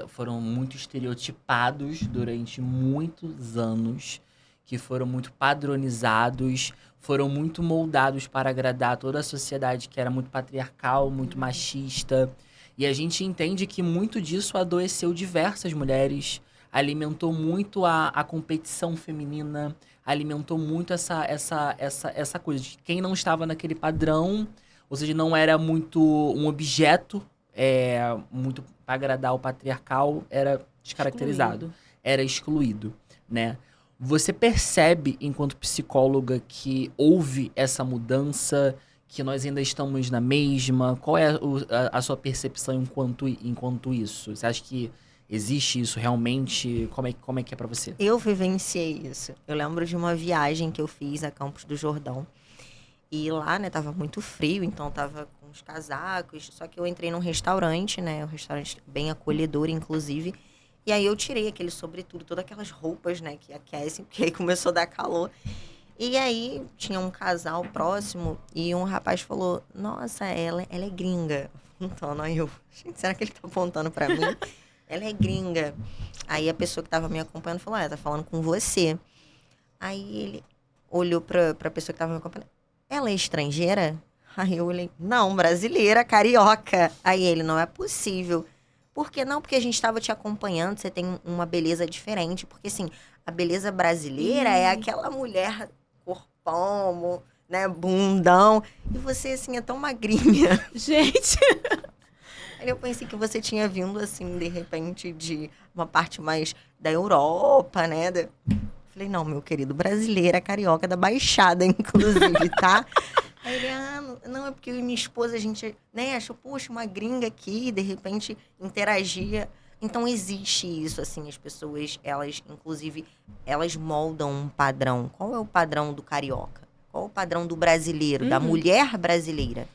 foram muito estereotipados durante muitos anos. Que foram muito padronizados, foram muito moldados para agradar toda a sociedade que era muito patriarcal, muito machista. E a gente entende que muito disso adoeceu diversas mulheres, alimentou muito a competição feminina, alimentou muito essa coisa de quem não estava naquele padrão, ou seja, não era muito um objeto, muito para agradar o patriarcal, era descaracterizado, era excluído, né? Você percebe, enquanto psicóloga, que houve essa mudança, que nós ainda estamos na mesma? Qual é a sua percepção enquanto isso? Você acha que existe isso realmente? Como é que é pra você?
Eu vivenciei isso. Eu lembro de uma viagem que eu fiz a Campos do Jordão. E lá, né, tava muito frio, então tava com os casacos. Só que eu entrei num restaurante, né, um restaurante bem acolhedor, inclusive. E aí eu tirei aquele sobretudo, todas aquelas roupas, né, que aquecem, porque aí começou a dar calor. E aí tinha um casal próximo e um rapaz falou, nossa, ela é gringa. Então, aí eu, gente, será que ele tá apontando pra mim? Ela é gringa. Aí a pessoa que tava me acompanhando falou, tá falando com você. Aí ele olhou pra pessoa que tava me acompanhando, ela é estrangeira? Aí eu olhei, não, brasileira, carioca. Aí ele, não é possível. Por que não? Porque a gente estava te acompanhando, você tem uma beleza diferente. Porque, assim, a beleza brasileira é aquela mulher corpão, né, bundão. E você, assim, é tão magrinha.
Gente!
Aí eu pensei que você tinha vindo, assim, de repente, de uma parte mais da Europa, né? Falei, não, meu querido, brasileira, carioca, da Baixada, inclusive, tá? Aí ele, não, é porque eu e minha esposa, a gente, né, achou, poxa, uma gringa aqui, de repente, interagia. Então, existe isso, assim, as pessoas, elas, inclusive, elas moldam um padrão. Qual é o padrão do carioca? Qual é o padrão do brasileiro, da mulher brasileira?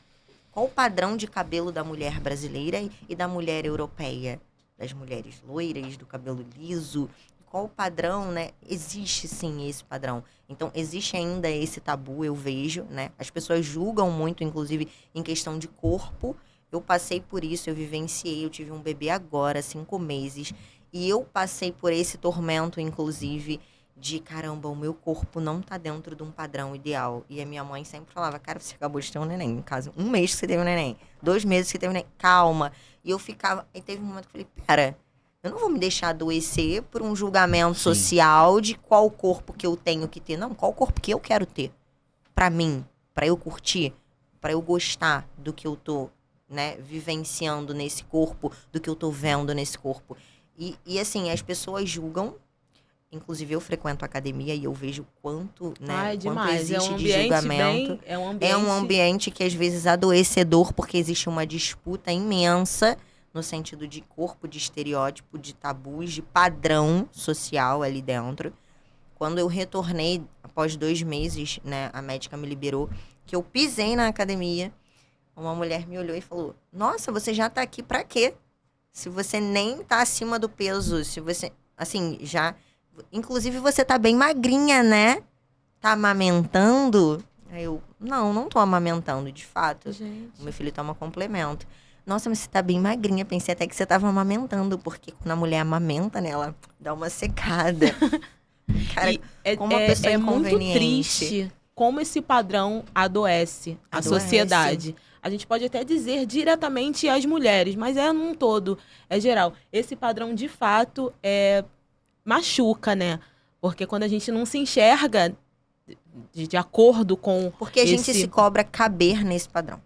Qual o padrão de cabelo da mulher brasileira e da mulher europeia? Das mulheres loiras, do cabelo liso? Qual o padrão, né? Existe, sim, esse padrão. Então, existe ainda esse tabu, eu vejo, né? As pessoas julgam muito, inclusive, em questão de corpo. Eu passei por isso, eu vivenciei, eu tive um bebê agora, 5 meses. E eu passei por esse tormento, inclusive, de caramba, o meu corpo não tá dentro de um padrão ideal. E a minha mãe sempre falava, cara, você acabou de ter um neném. No caso, 1 mês que você teve um neném, 2 meses que você teve um neném, calma. E eu ficava, e teve um momento que eu falei, pera, eu não vou me deixar adoecer por um julgamento social de qual corpo que eu tenho que ter. Não, qual corpo que eu quero ter. Pra mim, pra eu curtir, pra eu gostar do que eu tô, né, vivenciando nesse corpo, do que eu tô vendo nesse corpo. E assim, as pessoas julgam. Inclusive, eu frequento academia e eu vejo quanto, né,
Ai,
quanto
demais.
existe
É um
de
ambiente
julgamento.
é um
É um ambiente que, às vezes, é adoecedor, porque existe uma disputa imensa no sentido de corpo, de estereótipo, de tabus, de padrão social ali dentro. Quando eu retornei, após 2 meses, né, a médica me liberou, que eu pisei na academia, uma mulher me olhou e falou, nossa, você já tá aqui pra quê? Se você nem tá acima do peso, se você, assim, já... Inclusive, você tá bem magrinha, né? Tá amamentando? Aí eu, não tô amamentando, de fato.
Gente.
O meu filho toma complemento. Nossa, mas você tá bem magrinha. Pensei até que você tava amamentando, porque quando a mulher amamenta, né, ela dá uma secada. Cara, como uma pessoa
muito
inconveniente.
triste como esse padrão adoece a
Adoece.
sociedade. A gente pode até dizer diretamente às mulheres, mas é num todo, é geral. Esse padrão, de fato, machuca, né? Porque quando a gente não se enxerga de acordo com
Porque a gente se cobra caber nesse padrão.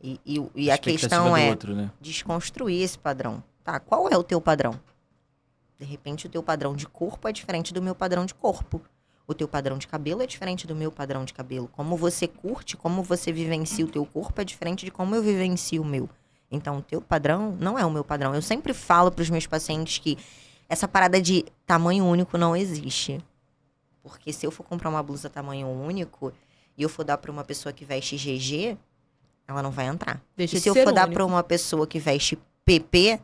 E a questão
do
é
outro, né?
desconstruir esse padrão. Tá, qual é o teu padrão? De repente, o teu padrão de corpo é diferente do meu padrão de corpo. O teu padrão de cabelo é diferente do meu padrão de cabelo. Como você curte, como você vivencia o teu corpo é diferente de como eu vivencio o meu. Então, o teu padrão não é o meu padrão. Eu sempre falo para os meus pacientes que essa parada de tamanho único não existe. Porque se eu for comprar uma blusa tamanho único e eu for dar para uma pessoa que veste GG, ela não vai entrar.
Deixa
E
de
se eu
ser
for dar
único.
para uma pessoa que veste PP,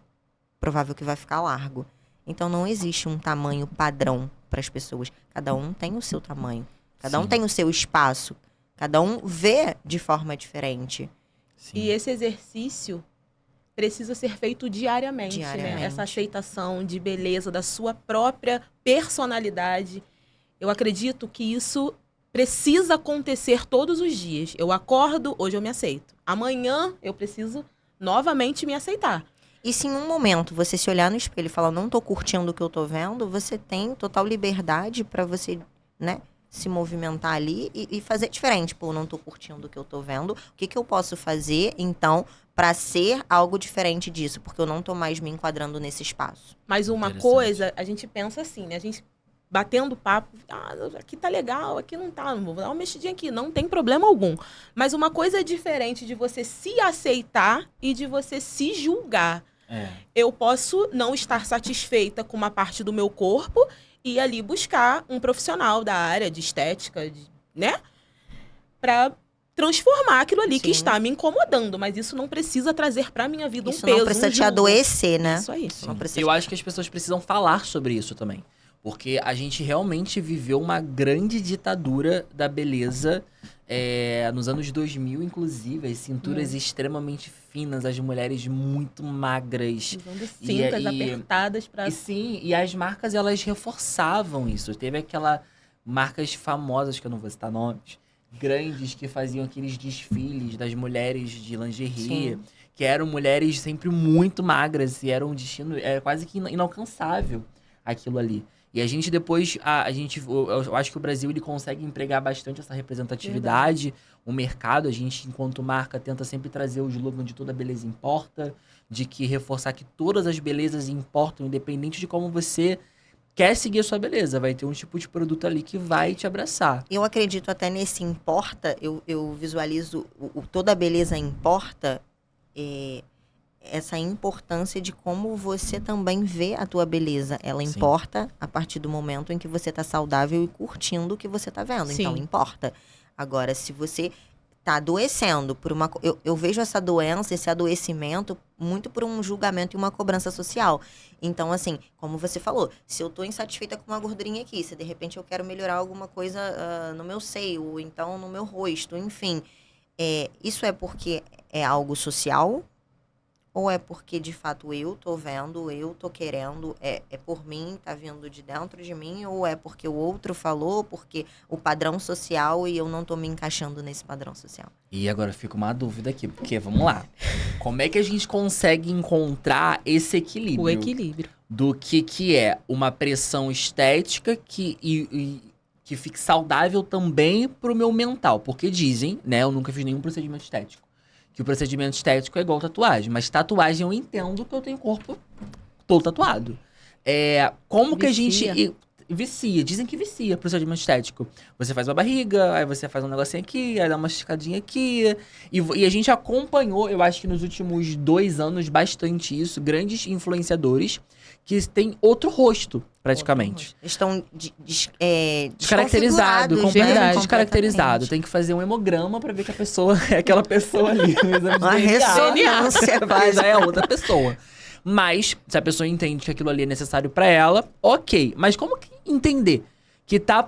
provável que vai ficar largo. Então não existe um tamanho padrão para as pessoas. Cada um tem o seu tamanho. Cada um
Sim.
tem o seu espaço. Cada um vê de forma diferente.
Sim.
E esse exercício precisa ser feito diariamente, né?
Diariamente.
Essa aceitação de beleza da sua própria personalidade. Eu acredito que isso precisa acontecer todos os dias. Eu acordo, hoje eu me aceito. Amanhã eu preciso novamente me aceitar.
E se em um momento você se olhar no espelho e falar, não tô curtindo o que eu tô vendo, você tem total liberdade para você, né, se movimentar ali e fazer diferente. Pô, não tô curtindo o que eu tô vendo. O que eu posso fazer, então, para ser algo diferente disso? Porque eu não tô mais me enquadrando nesse espaço.
Mas uma
Interessante.
coisa, a gente pensa assim, né? A gente batendo papo, aqui tá legal, aqui não tá, vou dar uma mexidinha aqui, não tem problema algum. Mas uma coisa é diferente de você se aceitar e de você se julgar. Eu posso não estar satisfeita com uma parte do meu corpo e ali buscar um profissional da área de estética, né? Pra transformar aquilo ali que
Sim.
está me incomodando. Mas isso não precisa trazer pra minha vida
Isso
um peso,
não precisa
um
te
julgo.
adoecer, né?
Isso aí.
Isso não
Sim.
precisa
Eu acho que as pessoas precisam falar sobre isso também. Porque a gente realmente viveu uma grande ditadura da beleza nos anos 2000, inclusive. As cinturas extremamente finas, as mulheres muito magras.
Usando cintas apertadas pra...
E sim, e as marcas, elas reforçavam isso. Teve aquela marcas famosas, que eu não vou citar nomes, grandes, que faziam aqueles desfiles das mulheres de lingerie.
Sim.
Que eram mulheres sempre muito magras e era um destino quase que inalcançável aquilo ali. E a gente depois, eu acho que o Brasil ele consegue empregar bastante essa representatividade, o mercado, a gente enquanto marca tenta sempre trazer o slogan de toda beleza importa, de que reforçar que todas as belezas importam, independente de como você quer seguir a sua beleza, vai ter um tipo de produto ali que vai te abraçar.
Eu acredito até nesse importa, eu visualizo o toda beleza importa, essa importância de como você também vê a tua beleza. Ela
Sim.
importa a partir do momento em que você tá saudável e curtindo o que você tá vendo.
Sim.
Então, importa. Agora, se você tá adoecendo por uma... Eu vejo essa doença, esse adoecimento, muito por um julgamento e uma cobrança social. Então, assim, como você falou, se eu tô insatisfeita com uma gordurinha aqui, se de repente eu quero melhorar alguma coisa no meu seio, ou então no meu rosto, enfim... isso é porque é algo social? Ou é porque, de fato, eu tô vendo, eu tô querendo, é por mim, tá vindo de dentro de mim? Ou é porque o outro falou, porque o padrão social e eu não tô me encaixando nesse padrão social?
E agora fica uma dúvida aqui, porque vamos lá. Como é que a gente consegue encontrar esse equilíbrio?
O equilíbrio.
Do que é uma pressão estética que fique saudável também pro meu mental. Porque dizem, né, eu nunca fiz nenhum procedimento estético, que o procedimento estético é igual tatuagem. Mas tatuagem eu entendo que eu tenho corpo todo tatuado. Como que a gente... Vicia. Dizem que vicia procedimento estético. Você faz uma barriga, aí você faz um negocinho aqui, aí dá uma esticadinha aqui. E a gente acompanhou, eu acho que nos últimos 2 anos, bastante isso. Grandes influenciadores que têm outro rosto, praticamente.
Estão
Descaracterizado,
desconfigurados,
completamente
né?
descaracterizado. Tem que fazer um hemograma pra ver que a pessoa é aquela pessoa ali. No exame de
Uma
DNA,
ressonância
porque já é outra pessoa. Mas, se a pessoa entende que aquilo ali é necessário pra ela, ok. Mas como que entender que tá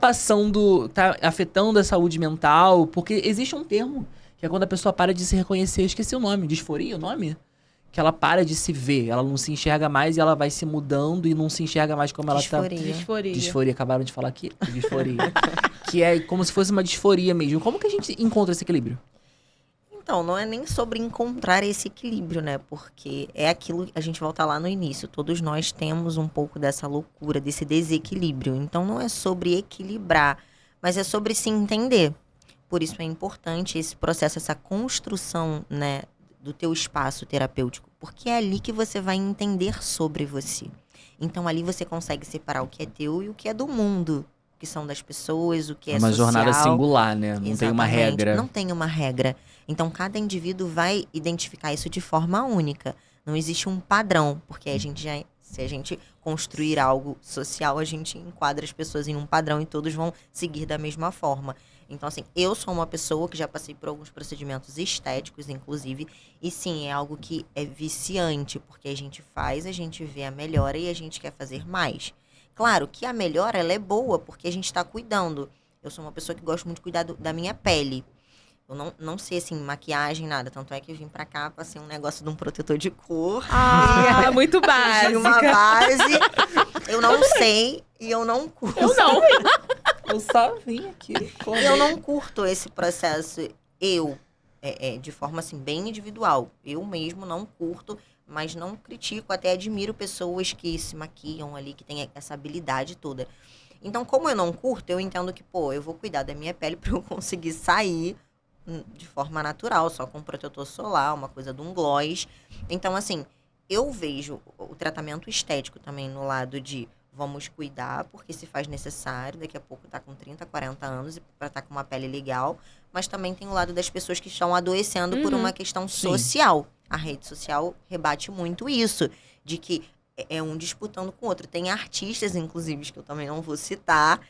afetando a saúde mental? Porque existe um termo, que é quando a pessoa para de se reconhecer. Eu esqueci o nome. Disforia, o nome? Que ela para de se ver, ela não se enxerga mais e ela vai se mudando e não se enxerga mais como ela tá.
Disforia.
Disforia, acabaram de falar aqui? Disforia. Que é como se fosse uma disforia mesmo. Como que a gente encontra esse equilíbrio?
Então, não é nem sobre encontrar esse equilíbrio, né? Porque é aquilo, a gente volta lá no início, todos nós temos um pouco dessa loucura, desse desequilíbrio. Então, não é sobre equilibrar, mas é sobre se entender. Por isso é importante esse processo, essa construção, né, do teu espaço terapêutico, porque é ali que você vai entender sobre você. Então, ali você consegue separar o que é teu e o que é do mundo, o que são das pessoas, o que é
uma
social.
jornada singular, né? Não tem uma
Exatamente.
regra.
Não tem uma regra. Então, cada indivíduo vai identificar isso de forma única. Não existe um padrão, porque se a gente construir algo social, a gente enquadra as pessoas em um padrão e todos vão seguir da mesma forma. Então, assim, eu sou uma pessoa que já passei por alguns procedimentos estéticos, inclusive, e sim, é algo que é viciante, porque a gente faz, a gente vê a melhora e a gente quer fazer mais. Claro que a melhora, ela é boa, porque a gente está cuidando. Eu sou uma pessoa que gosta muito de cuidar da minha pele. Eu não sei, assim, maquiagem, nada. Tanto é que eu vim pra cá, passei um negócio de um protetor de cor.
Ah, muito
De uma
básica.
base. Eu não sei e eu não curto.
Eu não.
Eu só vim aqui.
Eu não curto esse processo. De forma, assim, bem individual. Eu mesmo não curto, mas não critico. Até admiro pessoas que se maquiam ali, que têm essa habilidade toda. Então, como eu não curto, eu entendo que, eu vou cuidar da minha pele pra eu conseguir sair de forma natural, só com protetor solar, uma coisa de um gloss. Então, assim, eu vejo o tratamento estético também no lado de vamos cuidar, porque se faz necessário, daqui a pouco tá com 30, 40 anos e pra estar com uma pele legal, mas também tem o lado das pessoas que estão adoecendo por uma questão social. A rede social rebate muito isso, de que é um disputando com o outro. Tem artistas, inclusive, que eu também não vou citar,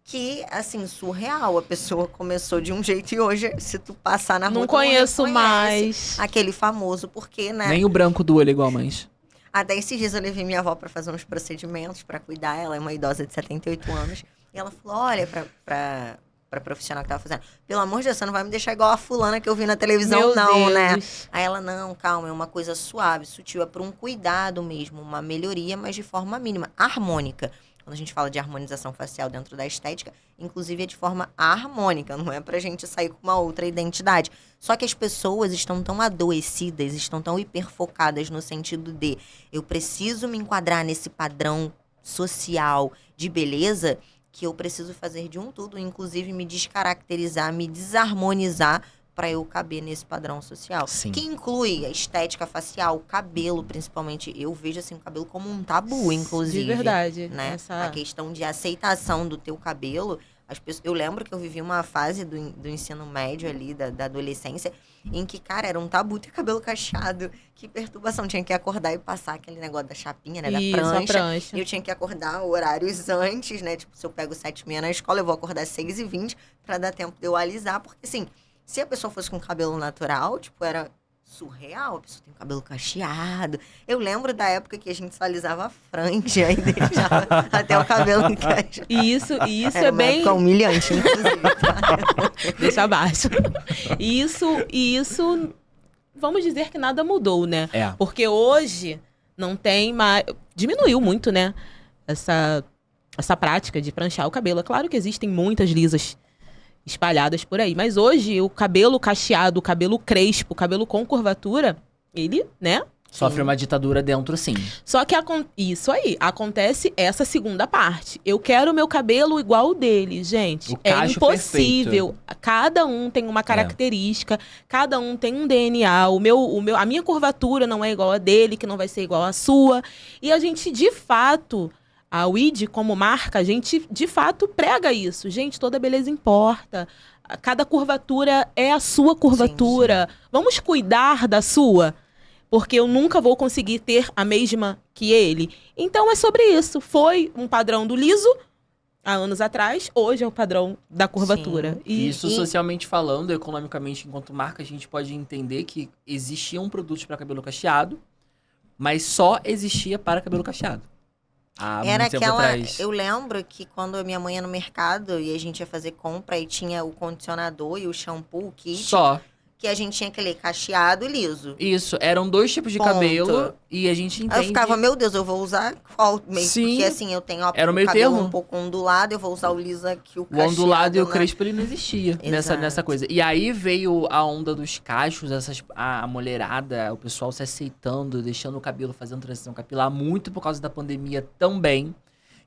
que, assim, surreal. A pessoa começou de um jeito e hoje, se tu passar na rua,
Não
tu
conheço
reconhece
mais.
aquele famoso, porque, né?
Nem o branco do olho é igual, mas...
Até esses dias eu levei minha avó pra fazer uns procedimentos, pra cuidar. Ela é uma idosa de 78 anos. E ela falou, olha, pra profissional que tava fazendo, pelo amor de Deus, você não vai me deixar igual a fulana que eu vi na televisão,
Meu
não,
Deus.
né? Aí ela, não, calma, é uma coisa suave, sutil, é por um cuidado mesmo, uma melhoria, mas de forma mínima, harmônica. Quando a gente fala de harmonização facial dentro da estética, inclusive é de forma harmônica, não é pra gente sair com uma outra identidade. Só que as pessoas estão tão adoecidas, estão tão hiperfocadas no sentido de eu preciso me enquadrar nesse padrão social de beleza, que eu preciso fazer de um tudo, inclusive me descaracterizar, me desarmonizar para eu caber nesse padrão social.
Sim.
Que inclui a estética facial, o cabelo, principalmente. Eu vejo assim o cabelo como um tabu, inclusive.
De verdade.
Né?
Essa...
A questão de aceitação do teu cabelo, Eu lembro que eu vivi uma fase do ensino médio ali, da adolescência, em que, cara, era um tabu ter cabelo cacheado. Que perturbação. Tinha que acordar e passar aquele negócio da chapinha, né? Da
Isso, a
prancha.
prancha.
E eu tinha que acordar horários antes, né? Tipo, se eu pego 7h30 na escola, eu vou acordar 6h20 pra dar tempo de eu alisar. Porque, assim, se a pessoa fosse com cabelo natural, tipo, era surreal. A pessoa tem o cabelo cacheado. Eu lembro da época que a gente só alisava a franja e deixava até o cabelo cacheado.
E isso
Era
é
uma
bem...
época humilhante, inclusive. Tá?
Deixa abaixo. E isso, vamos dizer que nada mudou, né?
É.
Porque hoje não tem mais... Diminuiu muito, né? Essa prática de pranchar o cabelo. É claro que existem muitas lisas espalhadas por aí. Mas hoje, o cabelo cacheado, o cabelo crespo, o cabelo com curvatura, ele, né?
Sofre uma ditadura dentro, sim.
Só que isso aí, acontece essa segunda parte. Eu quero o meu cabelo igual o dele, gente.
O
É
cacho
impossível. Cada um tem uma característica, cada um tem um DNA. A minha curvatura não é igual a dele, que não vai ser igual a sua. E a gente, de fato, a WID, como marca, a gente, de fato, prega isso. Gente, toda beleza importa. Cada curvatura é a sua curvatura. Sim. Vamos cuidar da sua? Porque eu nunca vou conseguir ter a mesma que ele. Então, é sobre isso. Foi um padrão do liso há anos atrás, hoje é o padrão da curvatura.
Isso, socialmente falando, economicamente, enquanto marca, a gente pode entender que existiam produtos para cabelo cacheado, mas só existia para cabelo cacheado.
Era aquela... Eu lembro que quando a minha mãe ia no mercado e a gente ia fazer compra e tinha o condicionador e o shampoo, o kit...
Só.
Que a gente tinha aquele cacheado e liso.
Isso, eram 2 tipos de cabelo e a gente entende...
Aí eu ficava, meu Deus, eu vou usar qual?
Sim.
Porque assim, eu tenho
era o meio
cabelo
termo.
Um pouco ondulado, eu vou usar o liso aqui, o cacheado.
O ondulado e o
né?
crespo, ele não existia nessa coisa. E aí veio a onda dos cachos, a mulherada, o pessoal se aceitando, deixando o cabelo, fazendo transição capilar, muito por causa da pandemia também.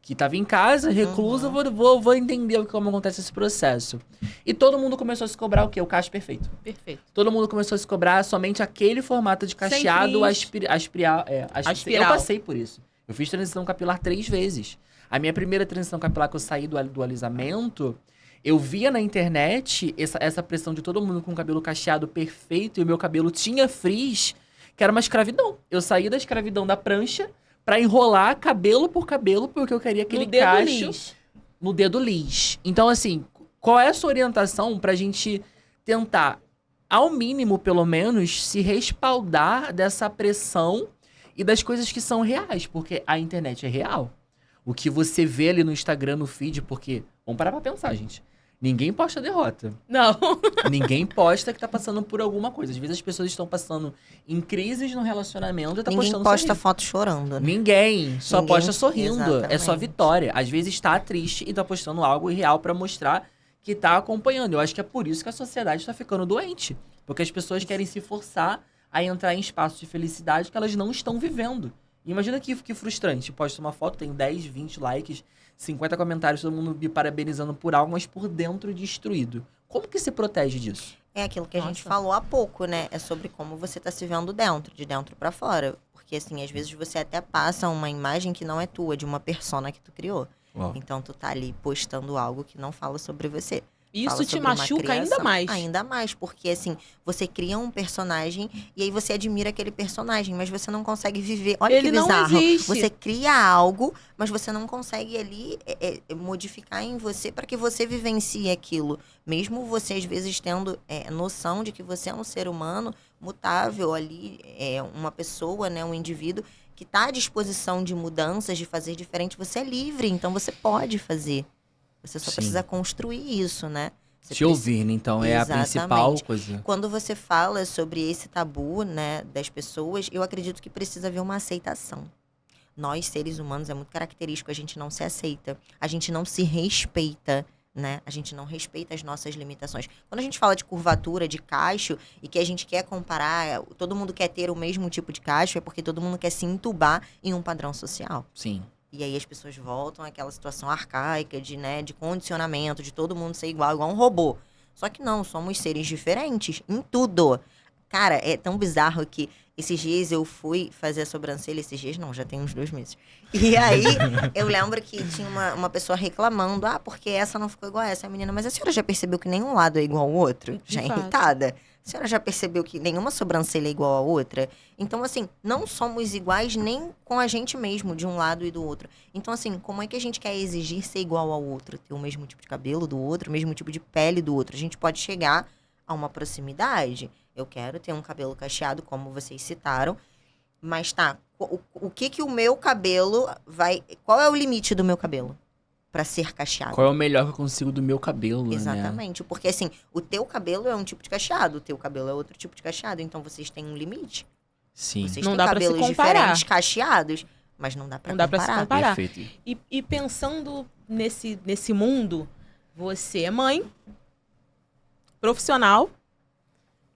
Que tava em casa, reclusa, vou entender como acontece esse processo. E todo mundo começou a se cobrar o quê? O cacho perfeito.
Perfeito.
Todo mundo começou a se cobrar somente aquele formato de cacheado aspiral. Eu passei por isso. Eu fiz transição capilar 3 vezes. A minha primeira transição capilar que eu saí do alisamento, eu via na internet essa pressão de todo mundo com o cabelo cacheado perfeito e o meu cabelo tinha frizz, que era uma escravidão. Eu saí da escravidão da prancha pra enrolar cabelo por cabelo, porque eu queria aquele cacho no dedo lis. Então, assim, qual é a sua orientação pra gente tentar, ao mínimo, pelo menos, se respaldar dessa pressão e das coisas que são reais? Porque a internet é real. O que você vê ali no Instagram, no feed, porque... Vamos parar pra pensar, gente. Ninguém posta derrota.
Não.
Ninguém posta que tá passando por alguma coisa. Às vezes as pessoas estão passando em crises no relacionamento e tá
Ninguém
postando
posta
sorrindo.
foto chorando. Né?
Ninguém. Só posta sorrindo.
Exatamente.
É só vitória. Às vezes tá triste e tá postando algo irreal pra mostrar que tá acompanhando. Eu acho que é por isso que a sociedade tá ficando doente. Porque as pessoas querem se forçar a entrar em espaços de felicidade que elas não estão vivendo. E imagina que frustrante. Posta uma foto, tem 10, 20 likes, 50 comentários, todo mundo me parabenizando por algo, mas por dentro destruído. Como que se protege disso?
É aquilo que a gente falou há pouco, né? É sobre como você tá se vendo dentro, de dentro pra fora. Porque, assim, às vezes você até passa uma imagem que não é tua, de uma persona que tu criou.
Uau.
Então, tu tá ali postando algo que não fala sobre você.
Isso te machuca ainda mais.
Ainda mais, porque assim, você cria um personagem e aí você admira aquele personagem, mas você não consegue viver. Olha
Ele
que bizarro.
não existe.
Você cria algo, mas você não consegue ali modificar em você para que você vivencie aquilo. Mesmo você, às vezes, tendo noção de que você é um ser humano mutável ali, uma pessoa, né, um indivíduo que está à disposição de mudanças, de fazer diferente, você é livre, então você pode fazer. Você só precisa construir isso, né?
Te ouvir, né? Então, é a principal coisa.
Quando você fala sobre esse tabu, né, das pessoas, eu acredito que precisa haver uma aceitação. Nós, seres humanos, é muito característico, a gente não se aceita, a gente não se respeita, né? A gente não respeita as nossas limitações. Quando a gente fala de curvatura, de cacho, e que a gente quer comparar, todo mundo quer ter o mesmo tipo de cacho, é porque todo mundo quer se entubar em um padrão social.
Sim.
E aí as pessoas voltam àquela situação arcaica de condicionamento, de todo mundo ser igual um robô. Só que não, somos seres diferentes em tudo. Cara, é tão bizarro que esses dias eu fui fazer a sobrancelha. Esses dias não, já tem uns 2 meses. E aí, eu lembro que tinha uma pessoa reclamando. Porque essa não ficou igual a essa. A menina, mas a senhora já percebeu que nenhum lado é igual ao outro? Já
De fato.
irritada. A senhora já percebeu que nenhuma sobrancelha é igual à outra? Então, assim, não somos iguais nem com a gente mesmo, de um lado e do outro. Então, assim, como é que a gente quer exigir ser igual ao outro? Ter o mesmo tipo de cabelo do outro, o mesmo tipo de pele do outro? A gente pode chegar a uma proximidade. Eu quero ter um cabelo cacheado, como vocês citaram. Mas tá, o que o meu cabelo vai... Qual é o limite do meu cabelo pra ser cacheado?
Qual é o melhor que eu consigo do meu cabelo, né?
Exatamente. Porque, assim, o teu cabelo é um tipo de cacheado, o teu cabelo é outro tipo de cacheado. Então, vocês têm um limite.
Sim.
Vocês
Não
têm
dá pra se
cabelos
comparar.
diferentes, cacheados, mas não dá pra
Não dá pra se
comparar.
comparar.
Perfeito.
E pensando nesse mundo, você é mãe, profissional,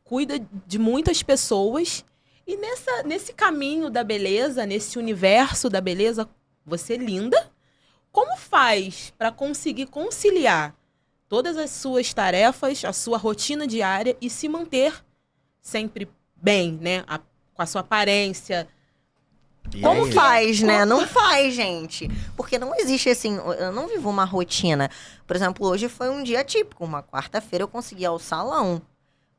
cuida de muitas pessoas. E nesse caminho da beleza, nesse universo da beleza, você é linda. Como faz para conseguir conciliar todas as suas tarefas, a sua rotina diária e se manter sempre bem, né? Com a sua aparência.
E
Como
aí?
faz, né? Não faz, gente. Porque não existe assim, eu não vivo uma rotina. Por exemplo, hoje foi um dia típico, uma quarta-feira eu consegui ir ao salão.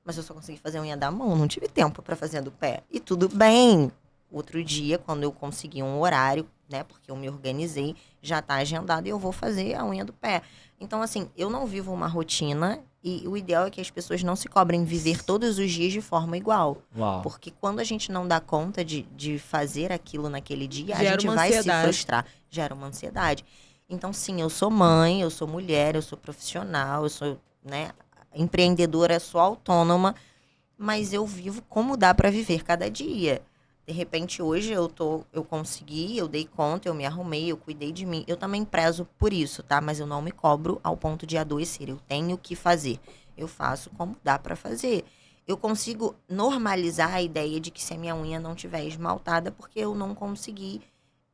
Mas eu só consegui fazer a unha da mão, não tive tempo pra fazer a do pé. E tudo bem. Outro dia, quando eu consegui um horário, né? Porque eu me organizei, já tá agendado e eu vou fazer a unha do pé. Então, assim, eu não vivo uma rotina e o ideal é que as pessoas não se cobrem viver todos os dias de forma igual.
Uau.
Porque quando a gente não dá conta de fazer aquilo naquele dia, a
Gera
gente
uma
vai se
ansiedade.
frustrar. Gera uma ansiedade. Então, sim, eu sou mãe, eu sou mulher, eu sou profissional, eu sou, né, empreendedora, sou autônoma, mas eu vivo como dá para viver cada dia. De repente, hoje eu consegui, eu dei conta, eu me arrumei, eu cuidei de mim. Eu também prezo por isso, tá? Mas eu não me cobro ao ponto de adoecer. Eu tenho que fazer. Eu faço como dá para fazer. Eu consigo normalizar a ideia de que se a minha unha não tiver esmaltada, porque eu não consegui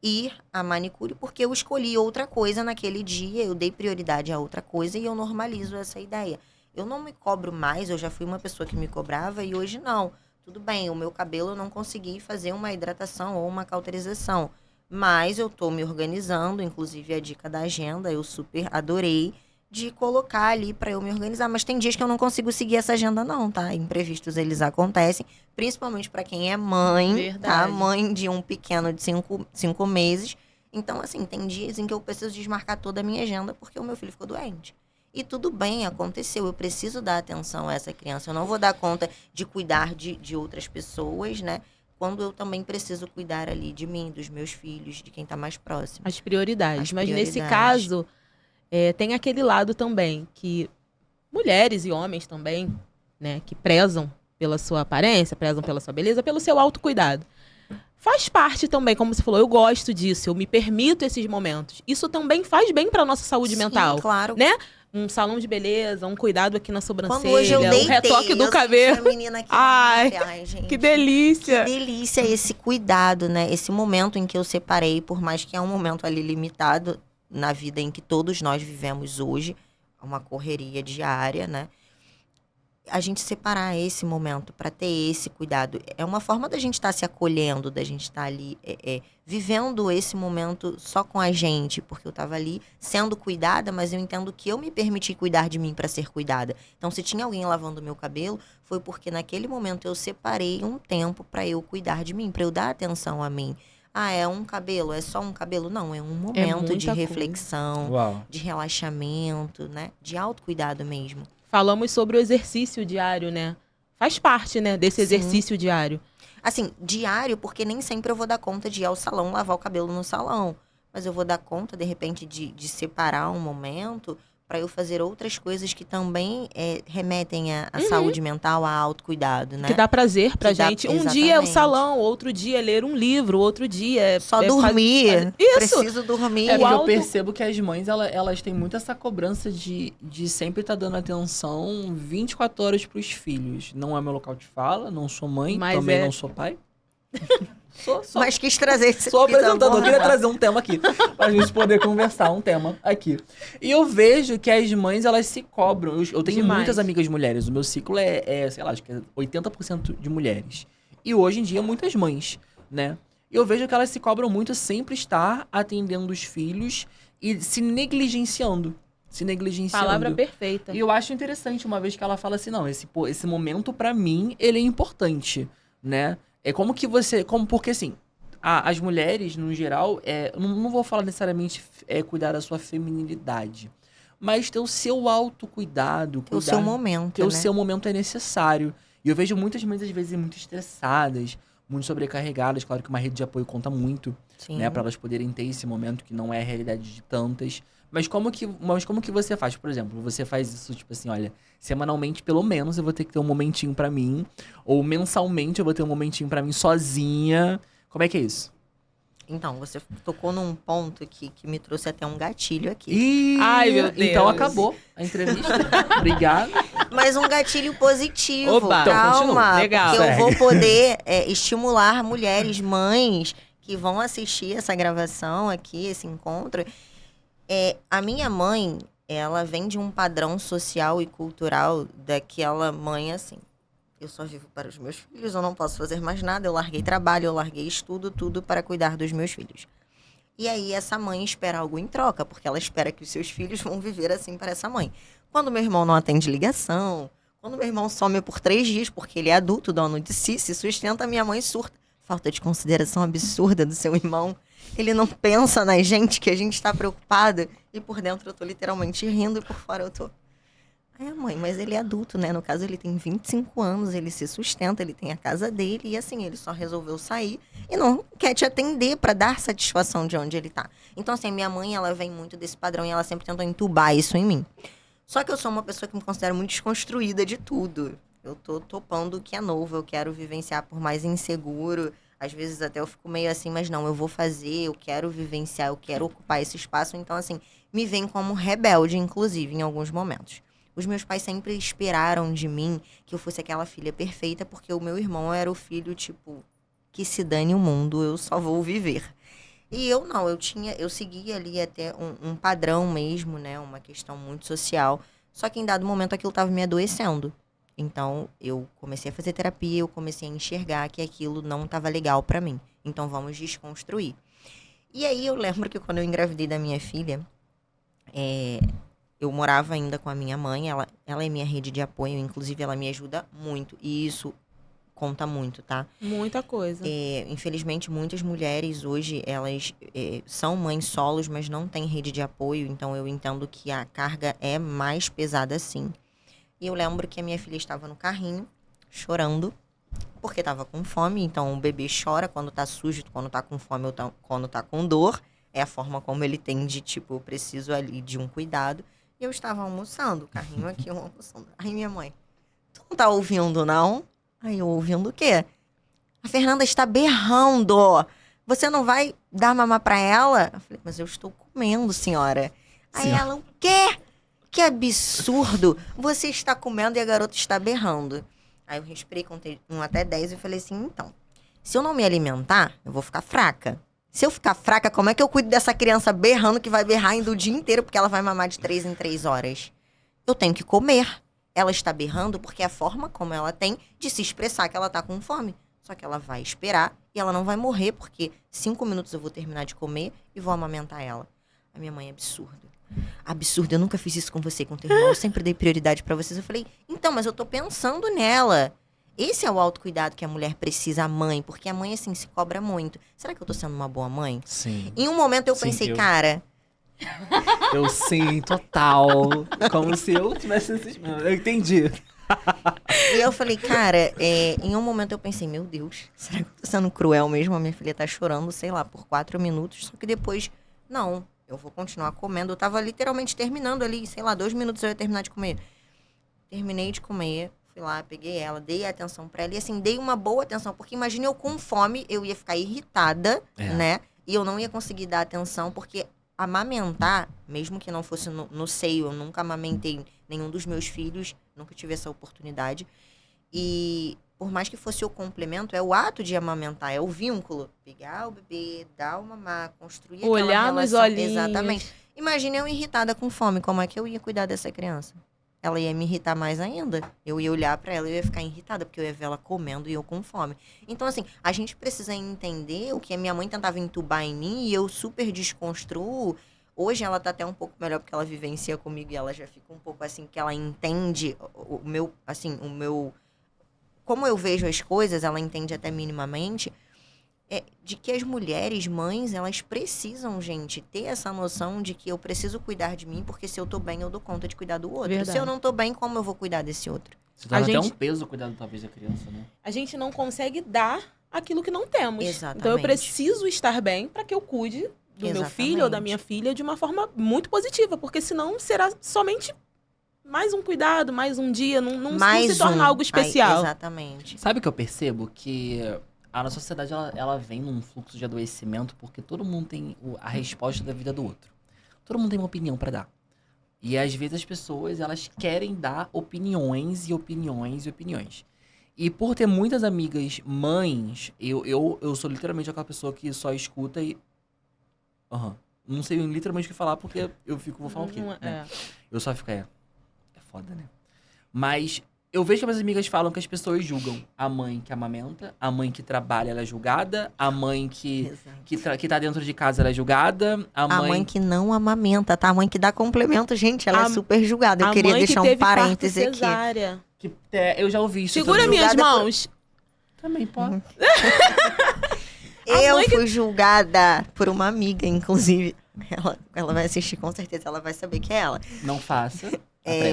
ir à manicure, porque eu escolhi outra coisa naquele dia, eu dei prioridade a outra coisa e eu normalizo essa ideia. Eu não me cobro mais, eu já fui uma pessoa que me cobrava e hoje não. Tudo bem, o meu cabelo eu não consegui fazer uma hidratação ou uma cauterização, mas eu tô me organizando, inclusive a dica da agenda, eu super adorei de colocar ali para eu me organizar, mas tem dias que eu não consigo seguir essa agenda não, tá? Imprevistos eles acontecem, principalmente para quem é mãe, tá?
Verdade.
Mãe de um pequeno de 5 meses. Então, assim, tem dias em que eu preciso desmarcar toda a minha agenda porque o meu filho ficou doente. E tudo bem, aconteceu. Eu preciso dar atenção a essa criança. Eu não vou dar conta de cuidar de outras pessoas, né? Quando eu também preciso cuidar ali de mim, dos meus filhos, de quem tá mais próximo.
As prioridades.
As
Mas nesse
prioridades.
caso, tem aquele lado também que mulheres e homens também, né, que prezam pela sua aparência, prezam pela sua beleza, pelo seu autocuidado. Faz parte também, como você falou, eu gosto disso, eu me permito esses momentos. Isso também faz bem para nossa saúde mental,
Claro.
né? Um salão de beleza, um cuidado aqui na sobrancelha,
Quando hoje eu deitei,
um retoque do
eu
cabelo.
senti a menina aqui.
Ai,
Ai, gente.
Que delícia!
Que delícia esse cuidado, né? Esse momento em que eu separei, por mais que é um momento ali limitado na vida em que todos nós vivemos hoje, uma correria diária, né? A gente separar esse momento para ter esse cuidado é uma forma da gente estar se acolhendo, da gente estar ali vivendo esse momento só com a gente, porque eu estava ali sendo cuidada, mas eu entendo que eu me permiti cuidar de mim para ser cuidada. Então, se tinha alguém lavando o meu cabelo, foi porque naquele momento eu separei um tempo para eu cuidar de mim, para eu dar atenção a mim. Ah, é um cabelo? É só um cabelo? Não, é um momento de
muita
reflexão,
Uau.
de relaxamento, né? De autocuidado mesmo.
Falamos sobre o exercício diário, né? Faz parte, né, desse
Sim.
exercício diário.
Assim, diário, porque nem sempre eu vou dar conta de ir ao salão lavar o cabelo no salão. Mas eu vou dar conta, de repente, de separar um momento para eu fazer outras coisas que também remetem à saúde mental, a autocuidado, né?
Que dá prazer pra
Que dá-
gente. Um dia é o
exatamente.
salão, outro dia é ler um livro, outro dia é...
Só
é
dormir.
Isso!
Preciso dormir.
É porque eu
auto-
percebo que as mães, elas têm muito essa cobrança de sempre estar dando atenção 24 horas pros filhos. Não é meu local de fala, não sou mãe,
Mas
também
é-
não sou pai. Sou
Mas quis trazer esse
Sou
quis
apresentador, eu queria
abordar.
trazer um tema aqui, pra gente poder conversar, um tema aqui. E eu vejo que as mães, elas se cobram. Eu tenho
Demais.
muitas amigas mulheres, o meu ciclo sei lá, acho que é 80% de mulheres. E hoje em dia, muitas mães, né? E eu vejo que elas se cobram muito sempre estar atendendo os filhos e se negligenciando.
Palavra perfeita.
E eu acho interessante, uma vez que ela fala assim, não, esse momento pra mim, ele é importante, né? É como que você... Porque assim, as mulheres, no geral, não vou falar necessariamente cuidar da sua feminilidade, mas ter o seu autocuidado.
O seu momento,
ter o
né?
seu momento é necessário. E eu vejo muitas mães, às vezes, muito estressadas, muito sobrecarregadas. Claro que uma rede de apoio conta muito,
Sim.
né? Pra elas poderem ter esse momento que não é a realidade de tantas. Mas como que você faz? Por exemplo, você faz isso, tipo assim, olha, semanalmente, pelo menos, eu vou ter que ter um momentinho pra mim. Ou mensalmente, eu vou ter um momentinho pra mim sozinha. Como é que é isso?
Então, você tocou num ponto que me trouxe até um gatilho aqui.
Ih,
Ai, meu
então
Deus.
acabou a entrevista. Obrigado.
Mas um gatilho positivo.
Oba.
Então,
Calma,
continua.
Legal.
porque eu
Segue.
vou poder estimular mulheres, mães, que vão assistir essa gravação aqui, esse encontro. A minha mãe, ela vem de um padrão social e cultural daquela mãe assim. Eu só vivo para os meus filhos, eu não posso fazer mais nada. Eu larguei trabalho, eu larguei estudo, tudo para cuidar dos meus filhos. E aí essa mãe espera algo em troca, porque ela espera que os seus filhos vão viver assim para essa mãe. Quando meu irmão não atende ligação, quando meu irmão some por 3 dias, porque ele é adulto, dono de si, se sustenta, minha mãe surta. Falta de consideração absurda do seu irmão. Ele não pensa na gente, que a gente tá preocupada. E por dentro eu tô literalmente rindo e por fora eu tô... Ai, mãe, mas ele é adulto, né? No caso, ele tem 25 anos, ele se sustenta, ele tem a casa dele. E assim, ele só resolveu sair e não quer te atender pra dar satisfação de onde ele tá. Então, assim, minha mãe, ela vem muito desse padrão e ela sempre tentou entubar isso em mim. Só que eu sou uma pessoa que me considero muito desconstruída de tudo. Eu tô topando o que é novo, eu quero vivenciar por mais inseguro. Às vezes até eu fico meio assim, mas não, eu vou fazer, eu quero vivenciar, eu quero ocupar esse espaço. Então, assim, me vem como rebelde, inclusive, em alguns momentos. Os meus pais sempre esperaram de mim que eu fosse aquela filha perfeita, porque o meu irmão era o filho, tipo, que se dane o mundo, eu só vou viver. E eu não, eu seguia ali até um padrão mesmo, né? Uma questão muito social. Só que em dado momento aquilo estava me adoecendo. Então, eu comecei a fazer terapia, eu comecei a enxergar que aquilo não estava legal para mim. Então, vamos desconstruir. E aí, eu lembro que quando eu engravidei da minha filha, eu morava ainda com a minha mãe, ela é minha rede de apoio, inclusive ela me ajuda muito. E isso conta muito, tá?
Muita coisa.
Infelizmente, muitas mulheres hoje, elas são mães solos, mas não têm rede de apoio. Então, eu entendo que a carga é mais pesada, sim. E eu lembro que a minha filha estava no carrinho, chorando, porque estava com fome. Então, o bebê chora quando tá sujo, quando tá com fome ou quando tá com dor. É a forma como ele tem de, tipo, eu preciso ali de um cuidado. E eu estava almoçando, o carrinho aqui, eu almoçando. Aí minha mãe, tu não tá ouvindo, não? Aí eu, ouvindo o quê? A Fernanda está berrando. Você não vai dar mamar pra ela? Eu falei, mas eu estou comendo, senhora. Aí ela, o quê? Que absurdo. Você está comendo e a garota está berrando. Aí eu respirei, contei 1 até 10 e falei assim, então, se eu não me alimentar, eu vou ficar fraca. Se eu ficar fraca, como é que eu cuido dessa criança berrando que vai berrar ainda o dia inteiro porque ela vai mamar de 3 em 3 horas? Eu tenho que comer. Ela está berrando porque é a forma como ela tem de se expressar que ela tá com fome. Só que ela vai esperar e ela não vai morrer porque 5 minutos eu vou terminar de comer e vou amamentar ela. A minha mãe é absurda. Absurdo, eu nunca fiz isso com você, com teu irmão. Eu sempre dei prioridade pra vocês. Eu falei, então, mas eu tô pensando nela. Esse é o autocuidado que a mulher precisa, a mãe. Porque a mãe, assim, se cobra muito. Será que eu tô sendo uma boa mãe?
Sim.
Em um momento eu
Sim,
pensei,
eu-
cara...
Eu sim, total. Como se eu tivesse assistindo. Eu entendi.
E eu falei, cara, em um momento eu pensei, meu Deus, será que eu tô sendo cruel mesmo? A minha filha tá chorando, sei lá, por 4 minutos. Só que depois, não, eu vou continuar comendo. Eu tava literalmente terminando ali, sei lá, 2 minutos eu ia terminar de comer. Terminei de comer, fui lá, peguei ela, dei atenção pra ela. E assim, dei uma boa atenção, porque imagina eu com fome, eu ia ficar irritada, né? E eu não ia conseguir dar atenção, porque amamentar, mesmo que não fosse no seio, eu nunca amamentei nenhum dos meus filhos, nunca tive essa oportunidade. E por mais que fosse o complemento, é o ato de amamentar, é o vínculo. Pegar o bebê, dar o mamar, construir aquela
Olhar nos
relação.
olhinhos.
Exatamente. Imagine eu irritada com fome, como é que eu ia cuidar dessa criança? Ela ia me irritar mais ainda. Eu ia olhar pra ela e eu ia ficar irritada, porque eu ia ver ela comendo e eu com fome. Então, assim, a gente precisa entender o que a minha mãe tentava entubar em mim e eu super desconstruo. Hoje ela tá até um pouco melhor porque ela vivencia comigo e ela já fica um pouco assim, que ela entende o meu, assim, o meu... Como eu vejo as coisas, ela entende até minimamente, de que as mulheres, mães, elas precisam, gente, ter essa noção de que eu preciso cuidar de mim, porque se eu tô bem, eu dou conta de cuidar do outro.
Verdade.
Se eu não tô bem, como eu vou cuidar desse outro?
Se torna
A
até um
gente-
peso cuidar, talvez, da criança, né?
A gente não consegue dar aquilo que não temos.
Exatamente.
Então eu preciso estar bem para que eu cuide do meu filho ou da minha filha de uma forma muito positiva, porque senão será somente mais um cuidado, mais um dia, não se torna algo especial.
Exatamente.
Sabe o que eu percebo? Que a nossa sociedade, ela vem num fluxo de adoecimento porque todo mundo tem a resposta da vida do outro. Todo mundo tem uma opinião pra dar. E às vezes as pessoas, elas querem dar opiniões e opiniões e opiniões. E por ter muitas amigas mães, eu sou literalmente aquela pessoa que só escuta e... Não sei literalmente o que falar porque eu vou falar o quê?
Não
Né? Eu só fico, é foda, né? Mas eu vejo que as minhas amigas falam que as pessoas julgam a mãe que amamenta, a mãe que trabalha, ela é julgada, a mãe que tá dentro de casa, ela é julgada,
A mãe que não amamenta, tá? A mãe que dá complemento, gente, ela é super julgada. Eu
A
queria
mãe que
deixar um
teve
parêntese
parto
aqui.
cesárea.
eu já ouvi isso.
Segura
também.
minhas
julgada
mãos.
Também pode.
Eu
mãe que-
fui julgada por uma amiga, inclusive. Ela vai assistir, com certeza, ela vai saber que é ela.
Não faça.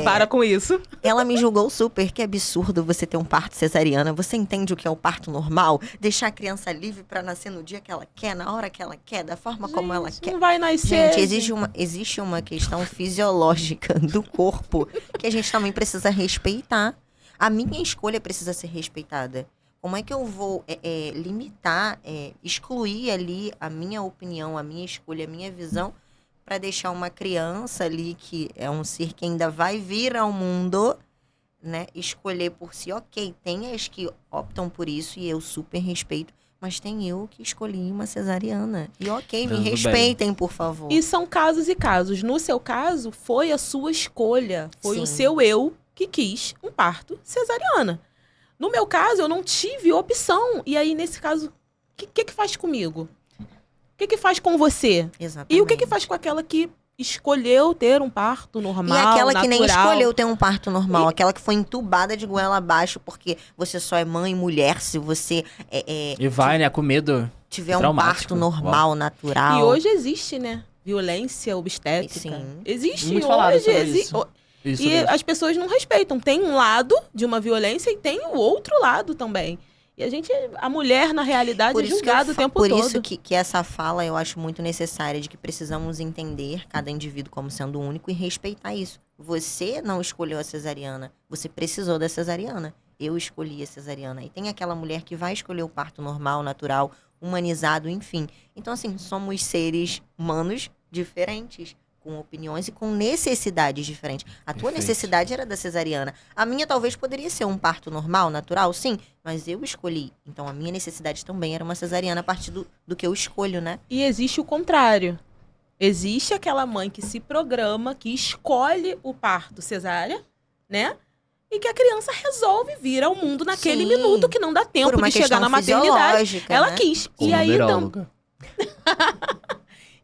Para com isso.
Ela me julgou super, que absurdo você ter um parto cesariana. Você entende o que é o parto normal? Deixar a criança livre pra nascer no dia que ela quer, na hora que ela quer, da forma como ela
Gente,
quer.
não vai nascer.
Gente, existe uma questão fisiológica do corpo que a gente também precisa respeitar. A minha escolha precisa ser respeitada. Como é que eu vou limitar, excluir ali a minha opinião, a minha escolha, a minha visão, para deixar uma criança ali, que é um ser que ainda vai vir ao mundo, né, escolher por si? Ok, tem as que optam por isso e eu super respeito, mas tem eu que escolhi uma cesariana. E ok, me
Tudo bem.
respeitem, por favor.
E são casos e casos. No seu caso, foi a sua escolha. Foi o
Sim.
seu eu que quis um parto cesariana. No meu caso, eu não tive opção. E aí, nesse caso, o que faz comigo? O que faz com você?
Exatamente.
E o que faz com aquela que escolheu ter um parto normal,
E aquela que nem
natural?
escolheu ter um parto normal, aquela que foi entubada de goela abaixo porque você só é mãe e mulher, se você
E vai, né? Com medo.
tiver um
Traumático.
parto normal, natural.
E hoje existe, né? Violência obstétrica.
Sim.
Existe
Muito falado
hoje.
sobre isso. Isso
E
mesmo.
as pessoas não respeitam. Tem um lado de uma violência e tem o outro lado também. E a mulher, na realidade, é julgada o tempo
por
todo.
isso que essa fala eu acho muito necessária, de que precisamos entender cada indivíduo como sendo único e respeitar isso. Você não escolheu a cesariana, você precisou da cesariana. Eu escolhi a cesariana. E tem aquela mulher que vai escolher o parto normal, natural, humanizado, enfim. Então, assim, somos seres humanos diferentes, com opiniões e com necessidades diferentes. A tua
Perfeito.
necessidade era da cesariana. A minha talvez poderia ser um parto normal, natural, sim, mas eu escolhi. Então a minha necessidade também era uma cesariana a partir do que eu escolho, né?
E existe o contrário. Existe aquela mãe que se programa, que escolhe o parto cesárea, né? E que a criança resolve vir ao mundo naquele
Sim.
minuto que não dá tempo
Por uma
de chegar
questão
na maternidade.
fisiológica,
Ela
né?
quis.
Como
E aí, então,
numeróloga.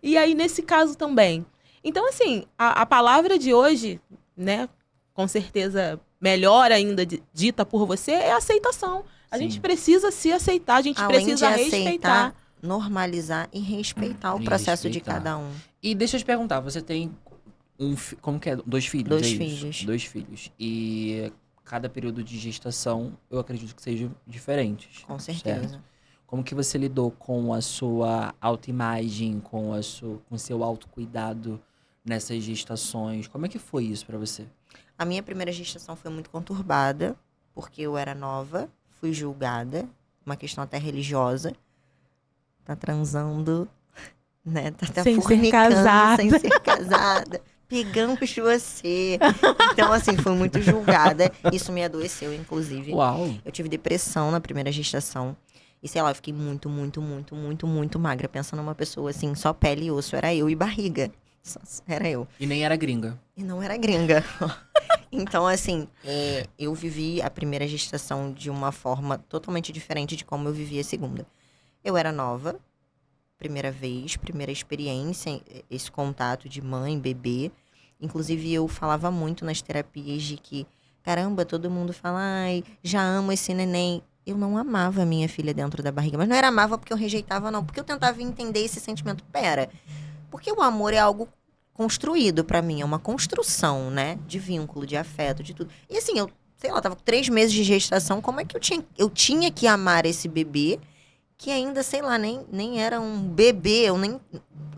e aí, nesse caso também. Então, assim, a palavra de hoje, né, com certeza melhor ainda dita por você, é aceitação. A
Sim.
gente precisa se aceitar, a gente
Além
precisa
de
respeitar.
aceitar, normalizar e respeitar o
E
processo de
respeitar.
cada um.
E deixa eu te perguntar, você tem como que é? 2 filhos?
Dois
é isso?
filhos.
2 filhos. E cada período de gestação, eu acredito que sejam diferentes.
Com certeza.
Certo? Como que você lidou com a sua autoimagem, com o seu autocuidado nessas gestações? Como é que foi isso pra você?
A minha primeira gestação foi muito conturbada, porque eu era nova, fui julgada, uma questão até religiosa. Tá transando, né? Tá até
Sem ser
fornicando,
casada.
sem ser casada. pegamos você. Então, assim, fui muito julgada. Isso me adoeceu, inclusive.
Uau.
Eu tive depressão na primeira gestação. E sei lá, eu fiquei muito magra. Pensando numa pessoa assim, só pele e osso. Era eu e barriga. Era eu.
E nem era gringa.
E não era gringa. Então, assim, eu vivi a primeira gestação de uma forma totalmente diferente de como eu vivi a segunda. Eu era nova, primeira vez, primeira experiência, esse contato de mãe, bebê. Inclusive, eu falava muito nas terapias de que, caramba, todo mundo fala, ai, já amo esse neném. Eu não amava a minha filha dentro da barriga. Mas não era amava porque eu rejeitava, não. Porque eu tentava entender esse sentimento. Pera, porque o amor é algo construído pra mim. É uma construção, né? De vínculo, de afeto, de tudo. E assim, eu, sei lá, tava com 3 meses de gestação. Como é que eu tinha que amar esse bebê? Que ainda, sei lá, nem era um bebê. Eu nem...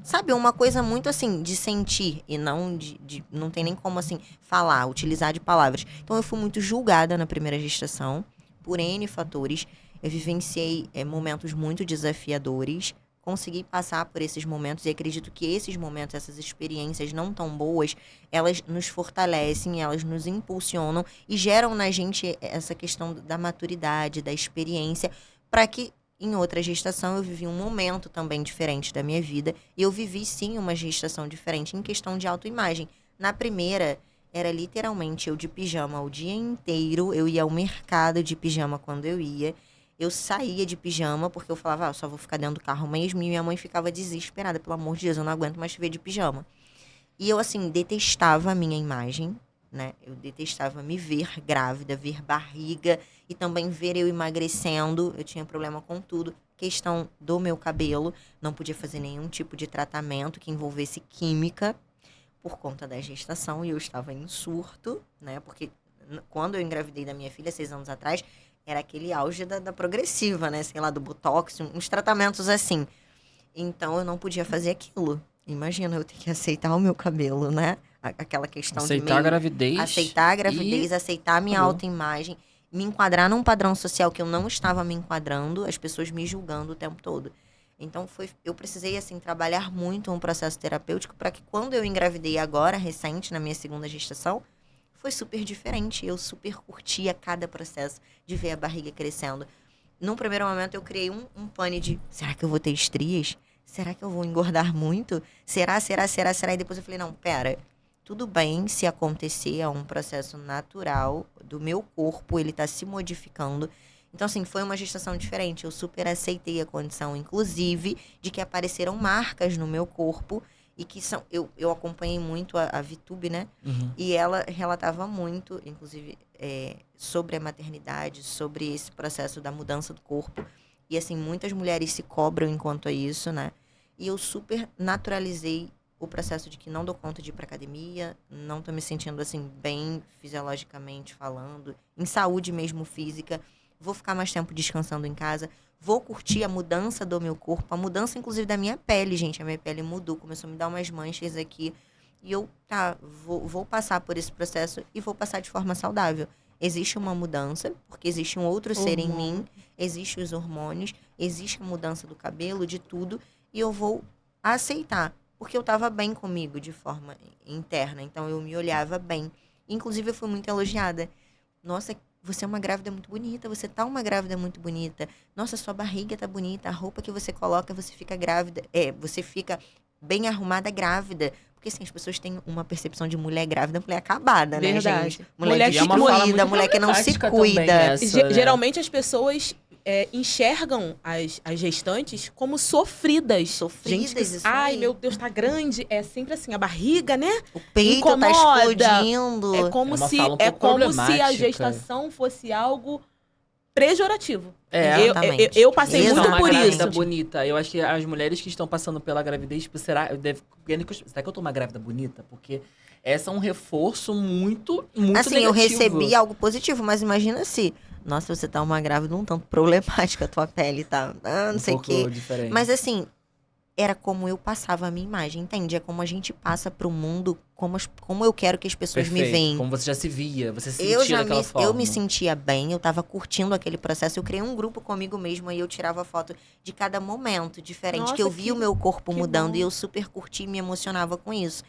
Sabe, uma coisa muito assim, de sentir. E não não tem nem como, assim, falar, utilizar de palavras. Então, eu fui muito julgada na primeira gestação. Por N fatores, eu vivenciei momentos muito desafiadores, consegui passar por esses momentos e acredito que esses momentos, essas experiências não tão boas, elas nos fortalecem, elas nos impulsionam e geram na gente essa questão da maturidade, da experiência, para que em outra gestação eu vivi um momento também diferente da minha vida e eu vivi sim uma gestação diferente em questão de autoimagem. Na primeira... Era literalmente eu de pijama o dia inteiro. Eu ia ao mercado de pijama quando eu ia. Eu saía de pijama porque eu falava, eu só vou ficar dentro do carro mesmo. E minha mãe ficava desesperada. Pelo amor de Deus, eu não aguento mais te ver de pijama. E eu, assim, detestava a minha imagem, né? Eu detestava me ver grávida, ver barriga. E também ver eu emagrecendo. Eu tinha problema com tudo. Questão do meu cabelo. Não podia fazer nenhum tipo de tratamento que envolvesse química. Por conta da gestação, e eu estava em surto, né? Porque quando eu engravidei da minha filha, 6 anos atrás, era aquele auge da progressiva, né? Sei lá, do botox, uns tratamentos assim. Então, eu não podia fazer aquilo. Imagina eu ter que aceitar o meu cabelo, né? Aquela questão
Aceitar a gravidez.
Aceitar a gravidez, aceitar a minha autoimagem, me enquadrar num padrão social que eu não estava me enquadrando, as pessoas me julgando o tempo todo. Então, eu precisei, assim, trabalhar muito um processo terapêutico para que quando eu engravidei agora, recente, na minha segunda gestação, foi super diferente. Eu super curtia cada processo de ver a barriga crescendo. Num primeiro momento, eu criei um pane de, será que eu vou ter estrias? Será que eu vou engordar muito? Será? E depois eu falei, não, pera, tudo bem se acontecer, é um processo natural do meu corpo, ele tá se modificando. Então, assim, foi uma gestação diferente. Eu super aceitei a condição, inclusive, de que apareceram marcas no meu corpo e que são... Eu acompanhei muito a VTube, né?
Uhum.
E ela relatava muito, inclusive, sobre a maternidade, sobre esse processo da mudança do corpo. E, assim, muitas mulheres se cobram enquanto a isso, né? E eu super naturalizei o processo de que não dou conta de ir pra academia, não tô me sentindo, assim, bem fisiologicamente falando, em saúde mesmo física. Vou ficar mais tempo descansando em casa. Vou curtir a mudança do meu corpo. A mudança, inclusive, da minha pele, gente. A minha pele mudou. Começou a me dar umas manchas aqui. E eu, vou passar por esse processo e vou passar de forma saudável. Existe uma mudança, porque existe um outro ser em mim. Existem os hormônios. Existe a mudança do cabelo, de tudo. E eu vou aceitar. Porque eu tava bem comigo de forma interna. Então, eu me olhava bem. Inclusive, eu fui muito elogiada. Nossa, você é uma grávida muito bonita, você tá uma grávida muito bonita. Nossa, sua barriga tá bonita, a roupa que você coloca, você fica grávida. Você fica bem arrumada grávida. Porque, assim, as pessoas têm uma percepção de mulher grávida, mulher acabada, né,
Verdade.
gente? Mulher
Mulher
destruída, mulher que não se cuida.
Né?
Geralmente as pessoas enxergam as gestantes como sofridas.
Sofridas,
Gente,
isso
ai,
aí.
meu Deus, tá grande. É sempre assim, a barriga, né?
O peito
incomoda.
tá explodindo.
É como,
É uma
se,
fala um
é
pouco
como se a
problemática.
gestação fosse algo pejorativo.
Exatamente.
Eu passei
Isso,
muito
uma
por
grávida
isso.
bonita. Eu acho que as mulheres que estão passando pela gravidez, tipo, será que eu tô uma grávida bonita? Porque essa é um reforço muito
Assim,
negativo.
eu recebi algo positivo, mas imagina se... Nossa, você tá uma grávida um tanto problemática, a tua pele tá... não sei o quê.
Diferente.
Mas assim, era como eu passava a minha imagem, entende? É como a gente passa pro mundo, como eu quero que as pessoas me veem.
Como você já se via, você se sentia daquela forma.
Eu me sentia bem, eu tava curtindo aquele processo. Eu criei um grupo comigo mesma e eu tirava foto de cada momento diferente.
Nossa,
que eu via o meu corpo
que
mudando
bom.
e eu super curti e me emocionava com isso.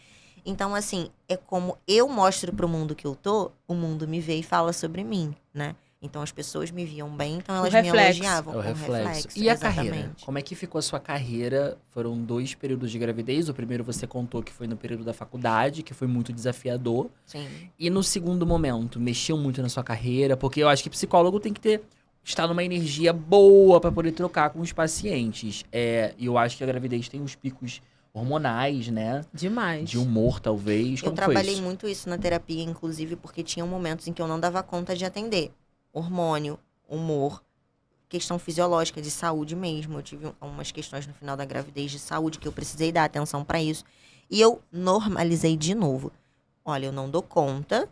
Então, assim, é como eu mostro pro mundo que eu tô, o mundo me vê e fala sobre mim, né? Então, as pessoas me viam bem, então elas me
reflexo.
elogiavam.
É o
Um
reflexo. E a carreira?
exatamente.
Como é que ficou a sua carreira? Foram 2 períodos de gravidez. O primeiro você contou que foi no período da faculdade, que foi muito desafiador.
Sim.
E no segundo momento, mexeu muito na sua carreira? Porque eu acho que psicólogo tem que estar numa energia boa pra poder trocar com os pacientes. E eu acho que a gravidez tem uns picos hormonais, né?
Demais.
De humor, talvez.
Eu
Como foi
trabalhei
isso?
muito isso na terapia, inclusive, porque tinham momentos em que eu não dava conta de atender. Hormônio, humor, questão fisiológica, de saúde mesmo. Eu tive umas questões no final da gravidez de saúde que eu precisei dar atenção pra isso. E eu normalizei de novo. Olha, eu não dou conta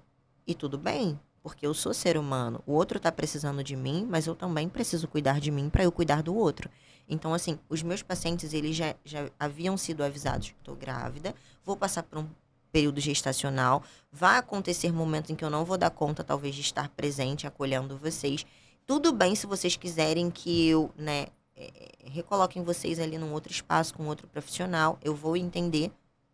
e tudo bem, porque eu sou ser humano. O outro tá precisando de mim, mas eu também preciso cuidar de mim pra eu cuidar do outro. Então, assim, os meus pacientes, eles já haviam sido avisados. Estou grávida, vou passar por um período gestacional, vai acontecer momentos em que eu não vou dar conta, talvez, de estar presente, acolhendo vocês. Tudo bem se vocês quiserem que eu, né, recoloquem vocês ali num outro espaço, com outro profissional, eu vou entender.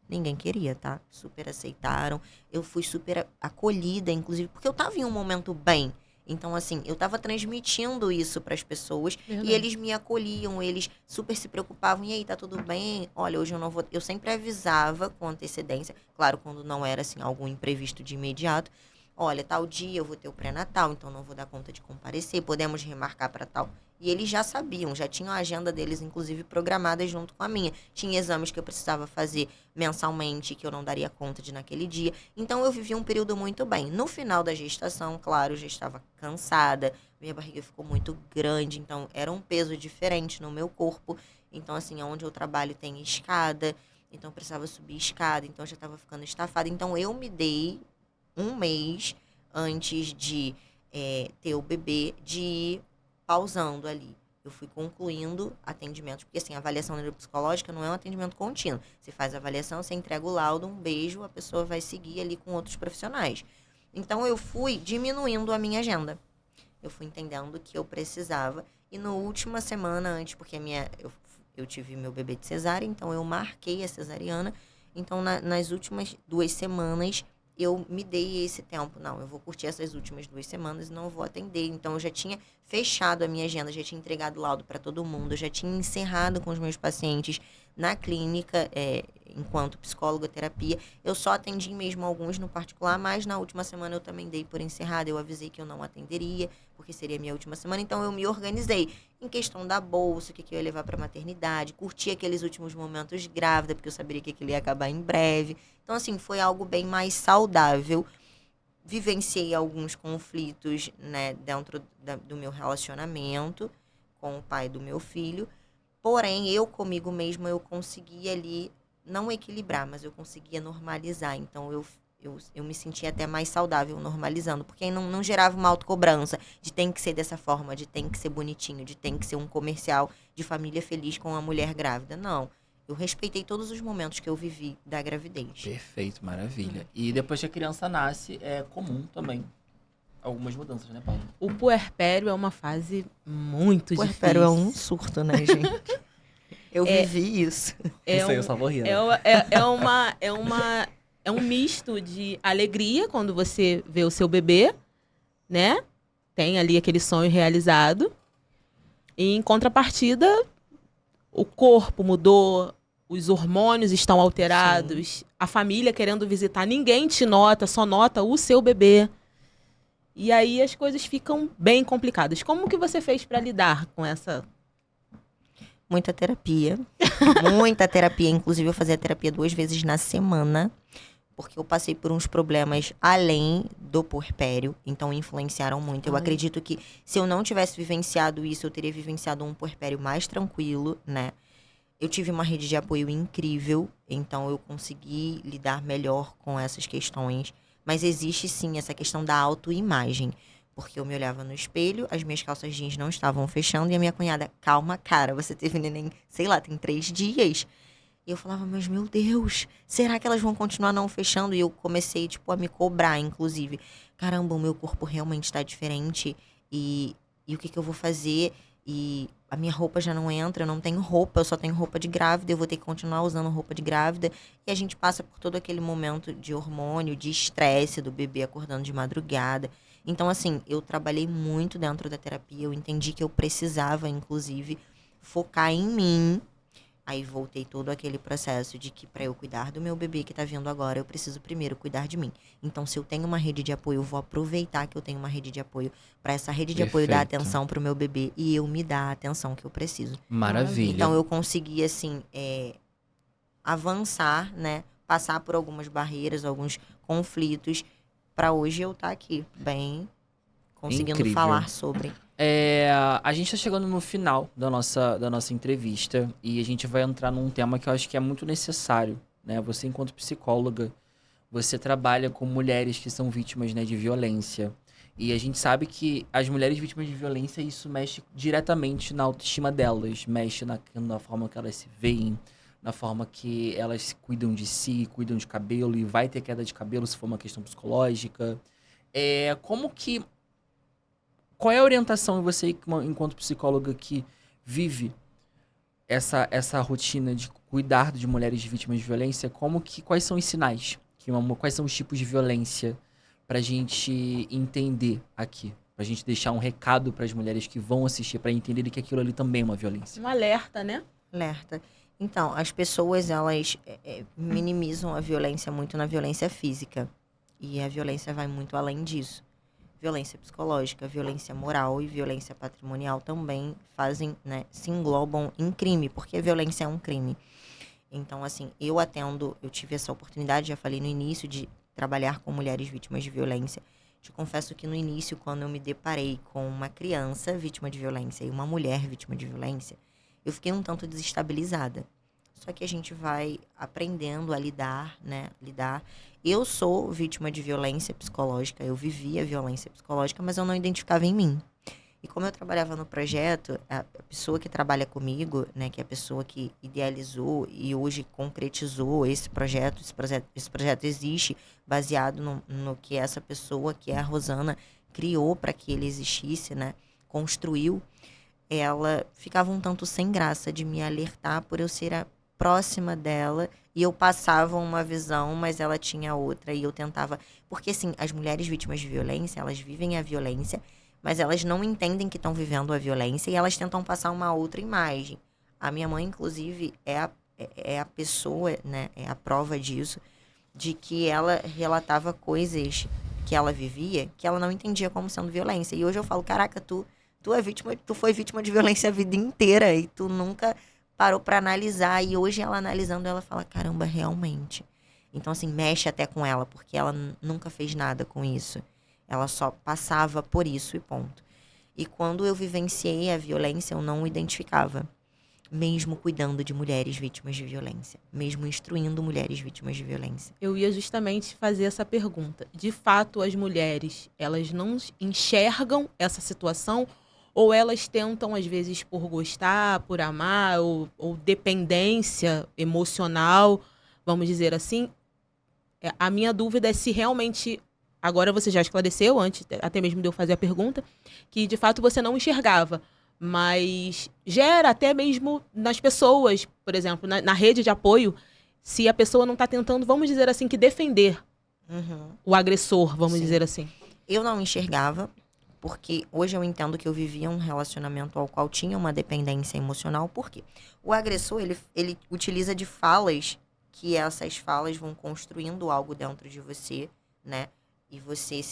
Ninguém queria, tá? Super aceitaram. Eu fui super acolhida, inclusive, porque eu tava em um momento bem. Então, assim, eu tava transmitindo isso pras pessoas.
Verdade.
E eles me acolhiam, eles super se preocupavam. E aí, tá tudo bem? Olha, hoje eu não vou... Eu sempre avisava com antecedência. Claro, quando não era, assim, algum imprevisto de imediato. Olha, tal dia eu vou ter o pré-natal, então não vou dar conta de comparecer. Podemos remarcar para tal. E eles já sabiam, já tinham a agenda deles, inclusive, programada junto com a minha. Tinha exames que eu precisava fazer mensalmente, que eu não daria conta de naquele dia. Então, eu vivi um período muito bem. No final da gestação, claro, eu já estava cansada. Minha barriga ficou muito grande, então era um peso diferente no meu corpo. Então, assim, onde eu trabalho tem escada, então eu precisava subir escada, então eu já estava ficando estafada. Então, eu me dei um mês antes de ter o bebê, de ir pausando ali. Eu fui concluindo atendimentos, porque assim, a avaliação neuropsicológica não é um atendimento contínuo. Você faz a avaliação, você entrega o laudo, um beijo, a pessoa vai seguir ali com outros profissionais. Então, eu fui diminuindo a minha agenda. Eu fui entendendo que eu precisava. E na última semana antes, porque eu tive meu bebê de cesárea, então eu marquei a cesariana. Então, nas últimas 2 semanas, eu me dei esse tempo. Não, eu vou curtir essas últimas 2 semanas e não vou atender. Então, eu já tinha fechado a minha agenda, já tinha entregado laudo para todo mundo, eu já tinha encerrado com os meus pacientes na clínica, enquanto psicóloga, terapia. Eu só atendi mesmo alguns no particular, mas na última semana eu também dei por encerrada. Eu avisei que eu não atenderia, porque seria a minha última semana. Então, eu me organizei em questão da bolsa, o que eu ia levar para maternidade, curti aqueles últimos momentos grávida, porque eu sabia que aquilo ia acabar em breve. Então, assim, foi algo bem mais saudável. Vivenciei alguns conflitos, né, dentro do meu relacionamento com o pai do meu filho. Porém, eu comigo mesma, eu conseguia ali, não equilibrar, mas eu conseguia normalizar. Então, eu me sentia até mais saudável normalizando, porque não gerava uma autocobrança de tem que ser dessa forma, de tem que ser bonitinho, de tem que ser um comercial de família feliz com uma mulher grávida. Não. Eu respeitei todos os momentos que eu vivi da gravidez.
Perfeito, maravilha. E depois que a criança nasce, é comum também algumas mudanças, né, Paulo?
O puerpério é uma fase muito difícil.
Puerpério é um surto, né, gente? Eu vivi isso.
Isso aí eu só vou rir, né?
É um misto de alegria quando você vê o seu bebê, né? Tem ali aquele sonho realizado. E em contrapartida, o corpo mudou, os hormônios estão alterados, sim, a família querendo visitar, ninguém te nota, só nota o seu bebê. E aí as coisas ficam bem complicadas. Como que você fez para lidar com essa...
Muita terapia. Muita terapia. Inclusive, eu fazia terapia 2 vezes na semana, porque eu passei por uns problemas além do puerpério, então influenciaram muito. Eu acredito que se eu não tivesse vivenciado isso, eu teria vivenciado um puerpério mais tranquilo, né? Eu tive uma rede de apoio incrível, então eu consegui lidar melhor com essas questões. Mas existe sim essa questão da autoimagem. Porque eu me olhava no espelho, as minhas calças jeans não estavam fechando, e a minha cunhada, calma, cara, você teve neném, sei lá, tem 3 dias. E eu falava, mas meu Deus, será que elas vão continuar não fechando? E eu comecei, tipo, a me cobrar, inclusive. Caramba, o meu corpo realmente está diferente. E o que eu vou fazer? E a minha roupa já não entra, eu não tenho roupa, eu só tenho roupa de grávida, eu vou ter que continuar usando roupa de grávida. E a gente passa por todo aquele momento de hormônio, de estresse do bebê acordando de madrugada. Então, assim, eu trabalhei muito dentro da terapia, eu entendi que eu precisava, inclusive, focar em mim. Aí voltei todo aquele processo de que para eu cuidar do meu bebê que tá vindo agora, eu preciso primeiro cuidar de mim. Então, se eu tenho uma rede de apoio, eu vou aproveitar que eu tenho uma rede de apoio para essa rede de apoio dar
Perfeito.
atenção pro meu bebê e eu me dar a atenção que eu preciso.
Maravilha.
Então, eu consegui, assim, avançar, né? Passar por algumas barreiras, alguns conflitos, para hoje eu estar aqui, bem, conseguindo
Incrível.
falar sobre.
A gente tá chegando no final da nossa entrevista e a gente vai entrar num tema que eu acho que é muito necessário, né? Você, enquanto psicóloga, você trabalha com mulheres que são vítimas, né, de violência. E a gente sabe que as mulheres vítimas de violência, isso mexe diretamente na autoestima delas, mexe na forma que elas se veem, na forma que elas cuidam de si, cuidam de cabelo, e vai ter queda de cabelo se for uma questão psicológica. Qual é a orientação em você, enquanto psicóloga, que vive essa rotina de cuidar de mulheres vítimas de violência? Quais são os sinais? Quais são os tipos de violência pra gente entender aqui? Pra gente deixar um recado pras mulheres que vão assistir, pra entenderem que aquilo ali também é uma violência.
Um alerta, né?
Alerta. Então, as pessoas, elas minimizam a violência muito na violência física. E a violência vai muito além disso. Violência psicológica, violência moral e violência patrimonial também se englobam em crime, porque a violência é um crime. Então, assim, eu tive essa oportunidade, já falei no início, de trabalhar com mulheres vítimas de violência. Te confesso que no início, quando eu me deparei com uma criança vítima de violência e uma mulher vítima de violência, eu fiquei um tanto desestabilizada. Só que a gente vai aprendendo a lidar. Eu sou vítima de violência psicológica, eu vivi a violência psicológica, mas eu não identificava em mim. E como eu trabalhava no projeto, a pessoa que trabalha comigo, né, que é a pessoa que idealizou e hoje concretizou esse projeto existe baseado no que essa pessoa, que é a Rosana, criou para que ele existisse, né, construiu. Ela ficava um tanto sem graça de me alertar por eu ser a próxima dela, e eu passava uma visão, mas ela tinha outra, e eu tentava... Porque, assim, as mulheres vítimas de violência, elas vivem a violência, mas elas não entendem que estão vivendo a violência, e elas tentam passar uma outra imagem. A minha mãe, inclusive, é a pessoa, né, é a prova disso, de que ela relatava coisas que ela vivia, que ela não entendia como sendo violência. E hoje eu falo, caraca, tu foi vítima de violência a vida inteira, e tu nunca parou pra analisar. E hoje ela analisando, ela fala, caramba, realmente. Então, assim, mexe até com ela, porque ela nunca fez nada com isso. Ela só passava por isso e ponto. E quando eu vivenciei a violência, eu não o identificava. Mesmo cuidando de mulheres vítimas de violência. Mesmo instruindo mulheres vítimas de violência.
Eu ia justamente fazer essa pergunta. De fato, as mulheres, elas não enxergam essa situação, ou elas tentam, às vezes, por gostar, por amar, ou dependência emocional, vamos dizer assim. A minha dúvida é se realmente, agora você já esclareceu, antes até mesmo de eu fazer a pergunta, que de fato você não enxergava, mas gera até mesmo nas pessoas, por exemplo, na rede de apoio, se a pessoa não está tentando, vamos dizer assim, que defender o agressor, vamos dizer assim.
Eu não enxergava, porque hoje eu entendo que eu vivia um relacionamento ao qual tinha uma dependência emocional. Por quê? O agressor, ele utiliza de falas, que essas falas vão construindo algo dentro de você, né? E você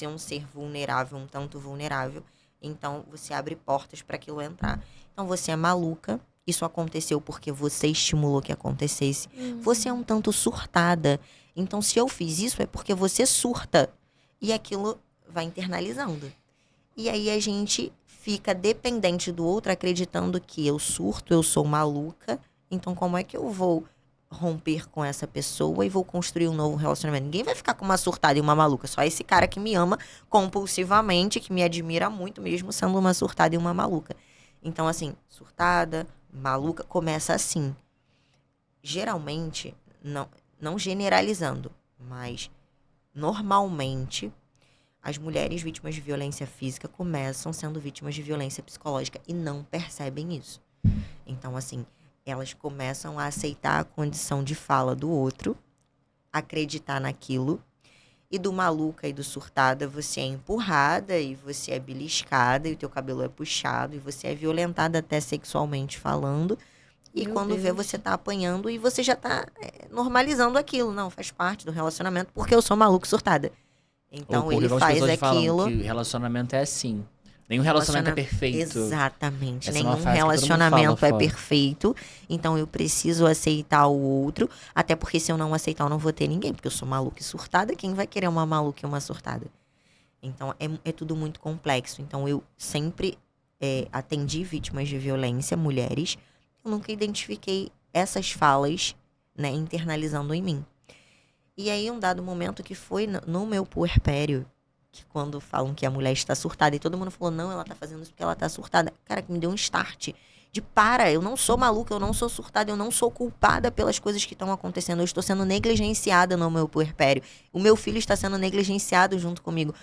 é um ser vulnerável, um tanto vulnerável. Então, você abre portas para aquilo entrar. Então, você é maluca. Isso aconteceu porque você estimulou que acontecesse. Você é um tanto surtada. Então, se eu fiz isso, é porque você surta. E aquilo vai internalizando. E aí a gente fica dependente do outro, acreditando que eu surto, eu sou maluca. Então, como é que eu vou romper com essa pessoa e vou construir um novo relacionamento? Ninguém vai ficar com uma surtada e uma maluca. Só esse cara que me ama compulsivamente, que me admira muito, mesmo sendo uma surtada e uma maluca. Então, assim, surtada, maluca, começa assim. Geralmente, não generalizando, mas normalmente As mulheres vítimas de violência física começam sendo vítimas de violência psicológica e não percebem isso. Então, assim, elas começam a aceitar a condição de fala do outro, acreditar naquilo, e do maluca e do surtada você é empurrada e você é beliscada e o teu cabelo é puxado e você é violentada até sexualmente falando. E
Meu
quando vê,
Deus.
você tá apanhando e você já tá normalizando aquilo. Não, faz parte do relacionamento porque eu sou maluca e surtada. Então
Ou porque
ele
algumas
faz
pessoas falam
aquilo.
que relacionamento é assim. Nenhum relacionamento é perfeito.
Exatamente.
Essa é uma
Nenhum
frase que todo mundo
relacionamento
fala
é
fora.
perfeito. Então eu preciso aceitar o outro. Até porque se eu não aceitar, eu não vou ter ninguém. Porque eu sou maluca e surtada. Quem vai querer uma maluca e uma surtada? Então é tudo muito complexo. Então eu sempre atendi vítimas de violência, mulheres. Eu nunca identifiquei essas falas, né, internalizando em mim. E aí, um dado momento que foi no meu puerpério, que quando falam que a mulher está surtada, e todo mundo falou, não, ela tá fazendo isso porque ela tá surtada. Cara, que me deu um start de eu não sou maluca, eu não sou surtada, eu não sou culpada pelas coisas que estão acontecendo, eu estou sendo negligenciada no meu puerpério. O meu filho está sendo negligenciado junto comigo.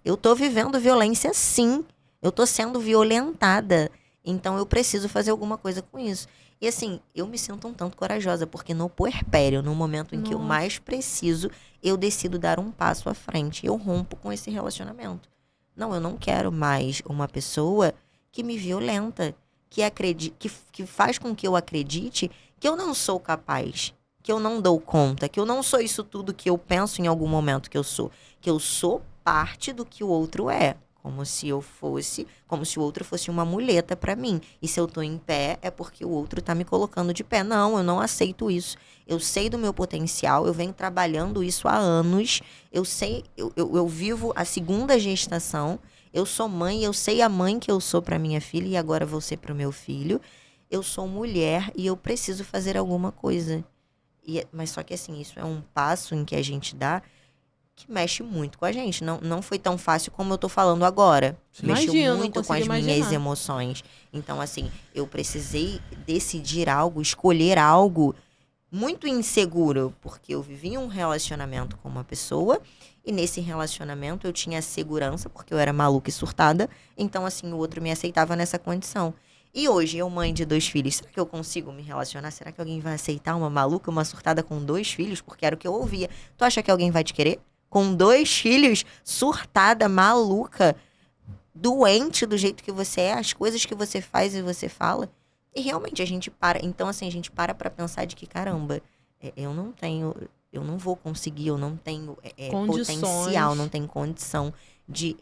Eu tô vivendo violência sim, eu tô sendo violentada, então eu preciso fazer alguma coisa com isso. E assim, eu me sinto um tanto corajosa, porque no puerpério, no momento em que eu
Nossa.
mais preciso, eu decido dar um passo à frente. Eu rompo com esse relacionamento. Não, eu não quero mais uma pessoa que me violenta, que faz com que eu acredite que eu não sou capaz, que eu não dou conta, que eu não sou isso tudo que eu penso em algum momento que eu sou parte do que o outro é. Como se o outro fosse uma muleta pra mim. E se eu tô em pé, é porque o outro tá me colocando de pé. Não, eu não aceito isso. Eu sei do meu potencial, eu venho trabalhando isso há anos. Eu sei, eu vivo a segunda gestação. Eu sou mãe, eu sei a mãe que eu sou pra minha filha e agora vou ser pro meu filho. Eu sou mulher e eu preciso fazer alguma coisa. Mas só que assim, isso é um passo em que a gente dá que mexe muito com a gente. Não foi tão fácil como eu tô falando agora. Mexeu
Imagino, não
muito com
consigo
as minhas
imaginar.
emoções. Então, assim, eu precisei decidir algo, escolher algo muito inseguro, porque eu vivi um relacionamento com uma pessoa e nesse relacionamento eu tinha segurança, porque eu era maluca e surtada. Então, assim, o outro me aceitava nessa condição. E hoje, eu mãe de 2 filhos, será que eu consigo me relacionar? Será que alguém vai aceitar uma maluca, uma surtada com 2 filhos? Porque era o que eu ouvia. Tu acha que alguém vai te querer? Com 2 filhos, surtada, maluca, doente do jeito que você é, as coisas que você faz e você fala. E realmente a gente para. Então, assim, a gente para pra pensar de que, caramba, eu não vou conseguir, eu não tenho
Condições.
potencial, não tenho condição de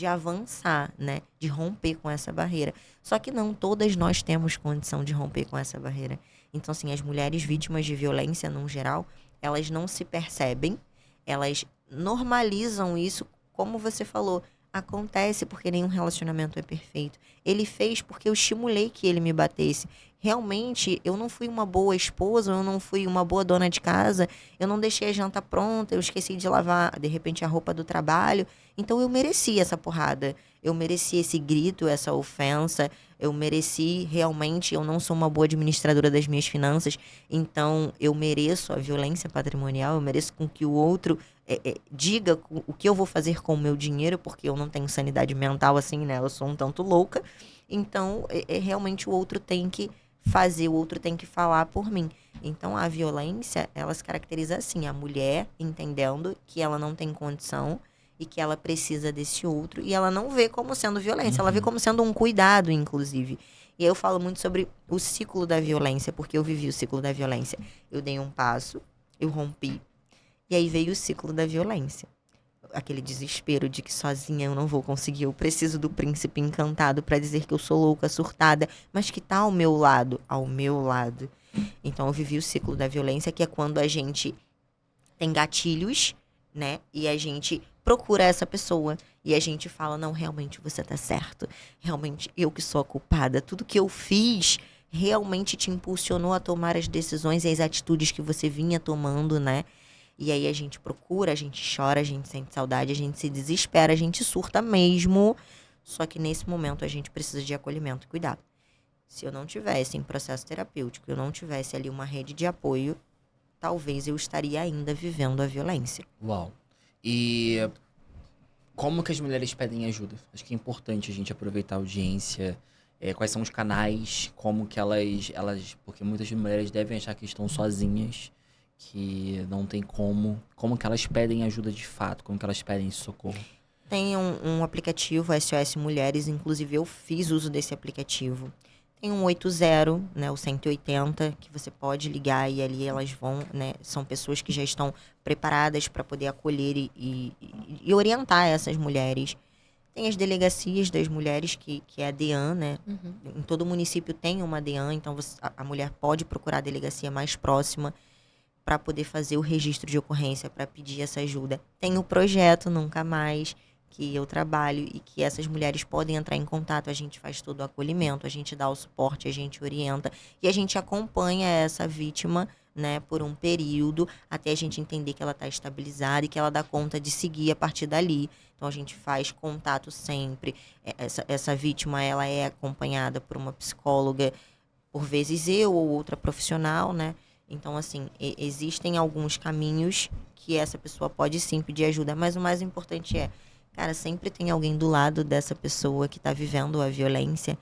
avançar, né? De romper com essa barreira. Só que não todas nós temos condição de romper com essa barreira. Então, assim, as mulheres vítimas de violência, no geral, elas não se percebem. Elas normalizam isso, como você falou. Acontece porque nenhum relacionamento é perfeito. Ele fez porque eu estimulei que ele me batesse. Realmente, eu não fui uma boa esposa, eu não fui uma boa dona de casa, eu não deixei a janta pronta, eu esqueci de lavar, de repente, a roupa do trabalho. Então, eu mereci essa porrada. Eu mereci esse grito, essa ofensa. Eu mereci, realmente, eu não sou uma boa administradora das minhas finanças. Então, eu mereço a violência patrimonial, eu mereço com que o outro diga o que eu vou fazer com o meu dinheiro, porque eu não tenho sanidade mental assim, né? Eu sou um tanto louca. Então, realmente o outro tem que fazer, o outro tem que falar por mim. Então, a violência, ela se caracteriza assim, a mulher entendendo que ela não tem condição e que ela precisa desse outro, e ela não vê como sendo violência, ela vê como sendo um cuidado, inclusive. E aí eu falo muito sobre o ciclo da violência, porque eu vivi o ciclo da violência. Eu dei um passo, eu rompi, e aí veio o ciclo da violência. Aquele desespero de que sozinha eu não vou conseguir, eu preciso do príncipe encantado pra dizer que eu sou louca, surtada, mas que tá ao meu lado, Então eu vivi o ciclo da violência, que é quando a gente tem gatilhos, né? E a gente procura essa pessoa e a gente fala, não, realmente você tá certo. Realmente eu que sou a culpada. Tudo que eu fiz realmente te impulsionou a tomar as decisões e as atitudes que você vinha tomando, né? E aí a gente procura, a gente chora, a gente sente saudade, a gente se desespera, a gente surta mesmo. Só que nesse momento a gente precisa de acolhimento e cuidado. Se eu não tivesse em processo terapêutico, eu não tivesse ali uma rede de apoio, talvez eu estaria ainda vivendo a violência.
Uau. E Como que as mulheres pedem ajuda? Acho que é importante a gente aproveitar a audiência. Quais são os canais, como que elas... Porque muitas mulheres devem achar que estão sozinhas, que não tem como. Como que elas pedem ajuda de fato, como que elas pedem socorro.
Tem um aplicativo, SOS Mulheres, inclusive eu fiz uso desse aplicativo. Tem um 80, né, o 180, que você pode ligar e ali elas vão, né, são pessoas que já estão preparadas para poder acolher e orientar essas mulheres. Tem as delegacias das mulheres, que é a DEAN, né? Em todo município tem uma DEAN, então a mulher pode procurar a delegacia mais próxima para poder fazer o registro de ocorrência, para pedir essa ajuda. Tem o projeto Nunca Mais, que eu trabalho e que essas mulheres podem entrar em contato. A gente faz todo o acolhimento, a gente dá o suporte, a gente orienta e a gente acompanha essa vítima, né, por um período, até a gente entender que ela está estabilizada e que ela dá conta de seguir a partir dali. Então, a gente faz contato sempre. Essa vítima, ela é acompanhada por uma psicóloga, por vezes eu ou outra profissional, né? Então, assim, existem alguns caminhos que essa pessoa pode sim pedir ajuda, mas o mais importante cara, sempre tem alguém do lado dessa pessoa que está vivendo a violência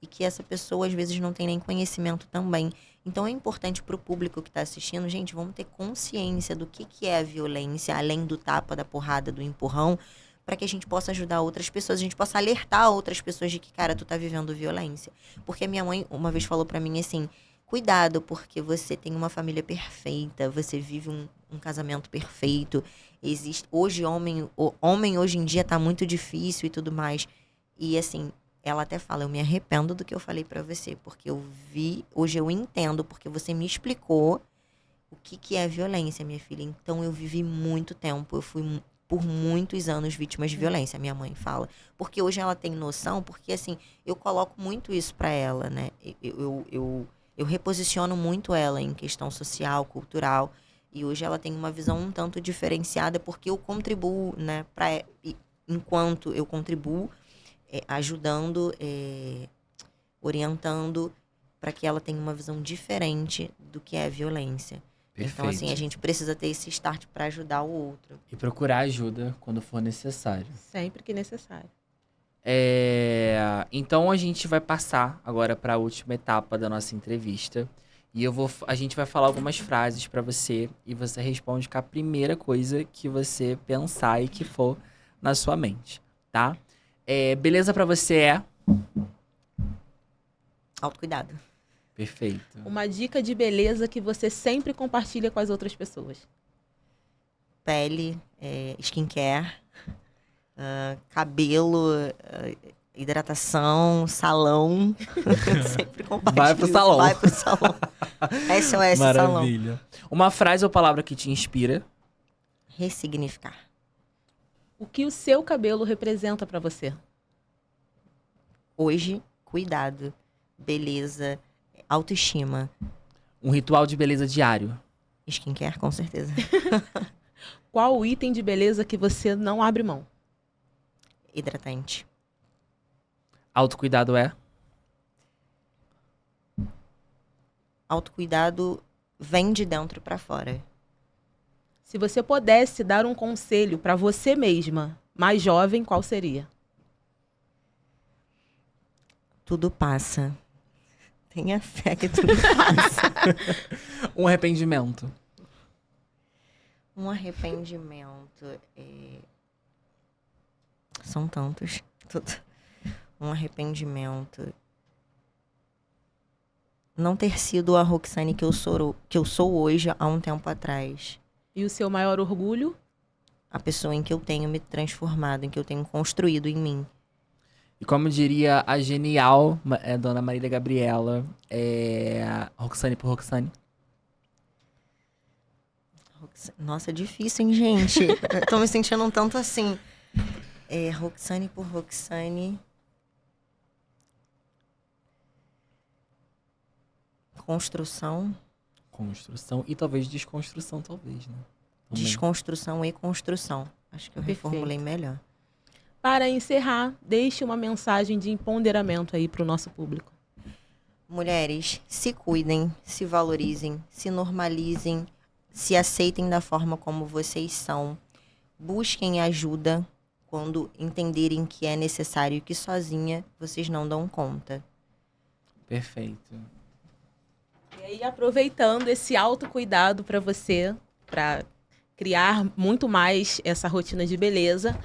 e que essa pessoa, às vezes, não tem nem conhecimento também. Então, é importante para o público que está assistindo, gente, vamos ter consciência do que é a violência, além do tapa, da porrada, do empurrão, para que a gente possa ajudar outras pessoas, a gente possa alertar outras pessoas de que, cara, tu tá vivendo violência. Porque a minha mãe uma vez falou para mim assim, cuidado, porque você tem uma família perfeita, você vive um casamento perfeito. Hoje, homem hoje em dia tá muito difícil e tudo mais. E assim, ela até fala, eu me arrependo do que eu falei pra você, porque hoje eu entendo, porque você me explicou o que é violência, minha filha. Então, eu vivi muito tempo, eu fui por muitos anos vítimas de violência, minha mãe fala. Porque hoje ela tem noção, porque assim, eu coloco muito isso pra ela, né? Eu reposiciono muito ela em questão social, cultural, e hoje ela tem uma visão um tanto diferenciada, porque eu contribuo, né, enquanto eu contribuo, ajudando, orientando, para que ela tenha uma visão diferente do que é a violência.
Perfeito.
Então, assim, a gente precisa ter esse start para ajudar o outro.
E procurar ajuda quando for necessário.
Sempre que necessário.
Então a gente vai passar agora para a última etapa da nossa entrevista. E a gente vai falar algumas frases para você e você responde com a primeira coisa que você pensar e que for na sua mente, tá? Beleza para você
Autocuidado.
Perfeito.
Uma dica de beleza que você sempre compartilha com as outras pessoas.
Pele, skincare, cabelo, hidratação, salão. Sempre compartilho.
Vai pro salão.
Vai pro salão. SOS Salão.
Maravilha. Uma frase ou palavra que te inspira.
Ressignificar.
O que o seu cabelo representa pra você?
Hoje, cuidado, beleza, autoestima.
Um ritual de beleza diário.
Skincare, com certeza.
Qual o item de beleza que você não abre mão?
Hidratante.
Autocuidado
Autocuidado vem de dentro pra fora.
Se você pudesse dar um conselho pra você mesma, mais jovem, qual seria?
Tudo passa. Tenha fé que tudo passa.
Um arrependimento.
Um arrependimento. São tantos. Um arrependimento. Não ter sido a Roxane que eu sou hoje há um tempo atrás.
E o seu maior orgulho?
A pessoa em que eu tenho me transformado, em que eu tenho construído em mim.
E como diria a genial Dona Marília Gabriela, Roxane por Roxane.
Nossa, é difícil, hein, gente? Eu tô me sentindo um tanto assim. Roxane por Roxane. Construção.
Construção e talvez desconstrução, talvez, né? Também.
Desconstrução e construção. Acho que eu
Perfeito.
reformulei melhor.
Para encerrar, deixe uma mensagem de empoderamento aí para o nosso público.
Mulheres, se cuidem, se valorizem, se normalizem, se aceitem da forma como vocês são. Busquem ajuda quando entenderem que é necessário e que sozinha vocês não dão conta.
Perfeito.
E aí, aproveitando esse autocuidado para você, para criar muito mais essa rotina de beleza,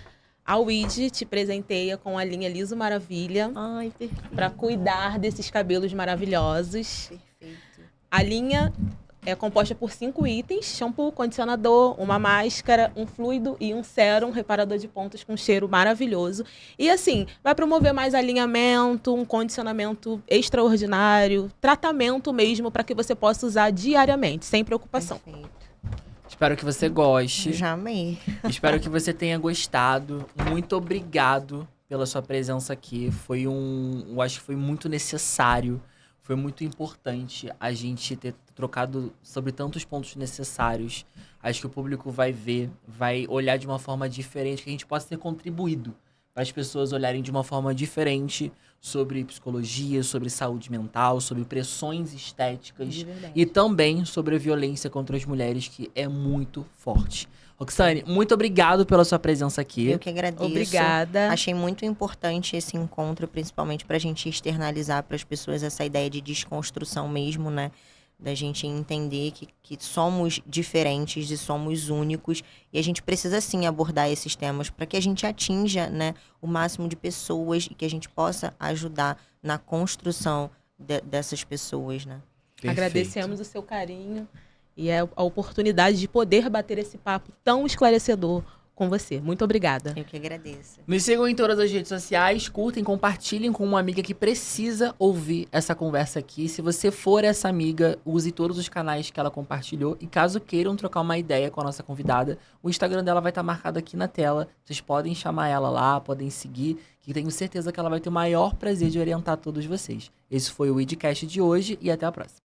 a WID te presenteia com a linha Liso Maravilha
Ai, perfeito.
para cuidar desses cabelos maravilhosos.
Perfeito.
A linha é composta por 5 itens: shampoo, condicionador, uma máscara, um fluido e um sérum reparador de pontas com cheiro maravilhoso. E assim, vai promover mais alinhamento, um condicionamento extraordinário, tratamento mesmo para que você possa usar diariamente, sem preocupação.
Perfeito.
Espero que você goste.
Já amei.
Espero que você tenha gostado. Muito obrigado pela sua presença aqui. Eu acho que foi muito necessário. Foi muito importante a gente ter trocado sobre tantos pontos necessários. Acho que o público vai ver, vai olhar de uma forma diferente, que a gente possa ter contribuído para as pessoas olharem de uma forma diferente sobre psicologia, sobre saúde mental, sobre pressões estéticas
De verdade.
e também sobre a violência contra as mulheres, que é muito forte. Roxane, muito obrigado pela sua presença aqui.
Eu que agradeço.
Obrigada.
Achei muito importante esse encontro, principalmente para a gente externalizar para as pessoas essa ideia de desconstrução mesmo, né? Da gente entender que somos diferentes e somos únicos. E a gente precisa, sim, abordar esses temas para que a gente atinja, né, o máximo de pessoas e que a gente possa ajudar na construção dessas pessoas, né?
Perfeito.
Agradecemos o seu carinho e a oportunidade de poder bater esse papo tão esclarecedor com você. Muito obrigada.
Eu que agradeço.
Nos sigam em todas as redes sociais, curtem, compartilhem com uma amiga que precisa ouvir essa conversa aqui. Se você for essa amiga, use todos os canais que ela compartilhou. E caso queiram trocar uma ideia com a nossa convidada, o Instagram dela vai estar marcado aqui na tela. Vocês podem chamar ela lá, podem seguir, que tenho certeza que ela vai ter o maior prazer de orientar todos vocês. Esse foi o WIDcast de hoje e até a próxima.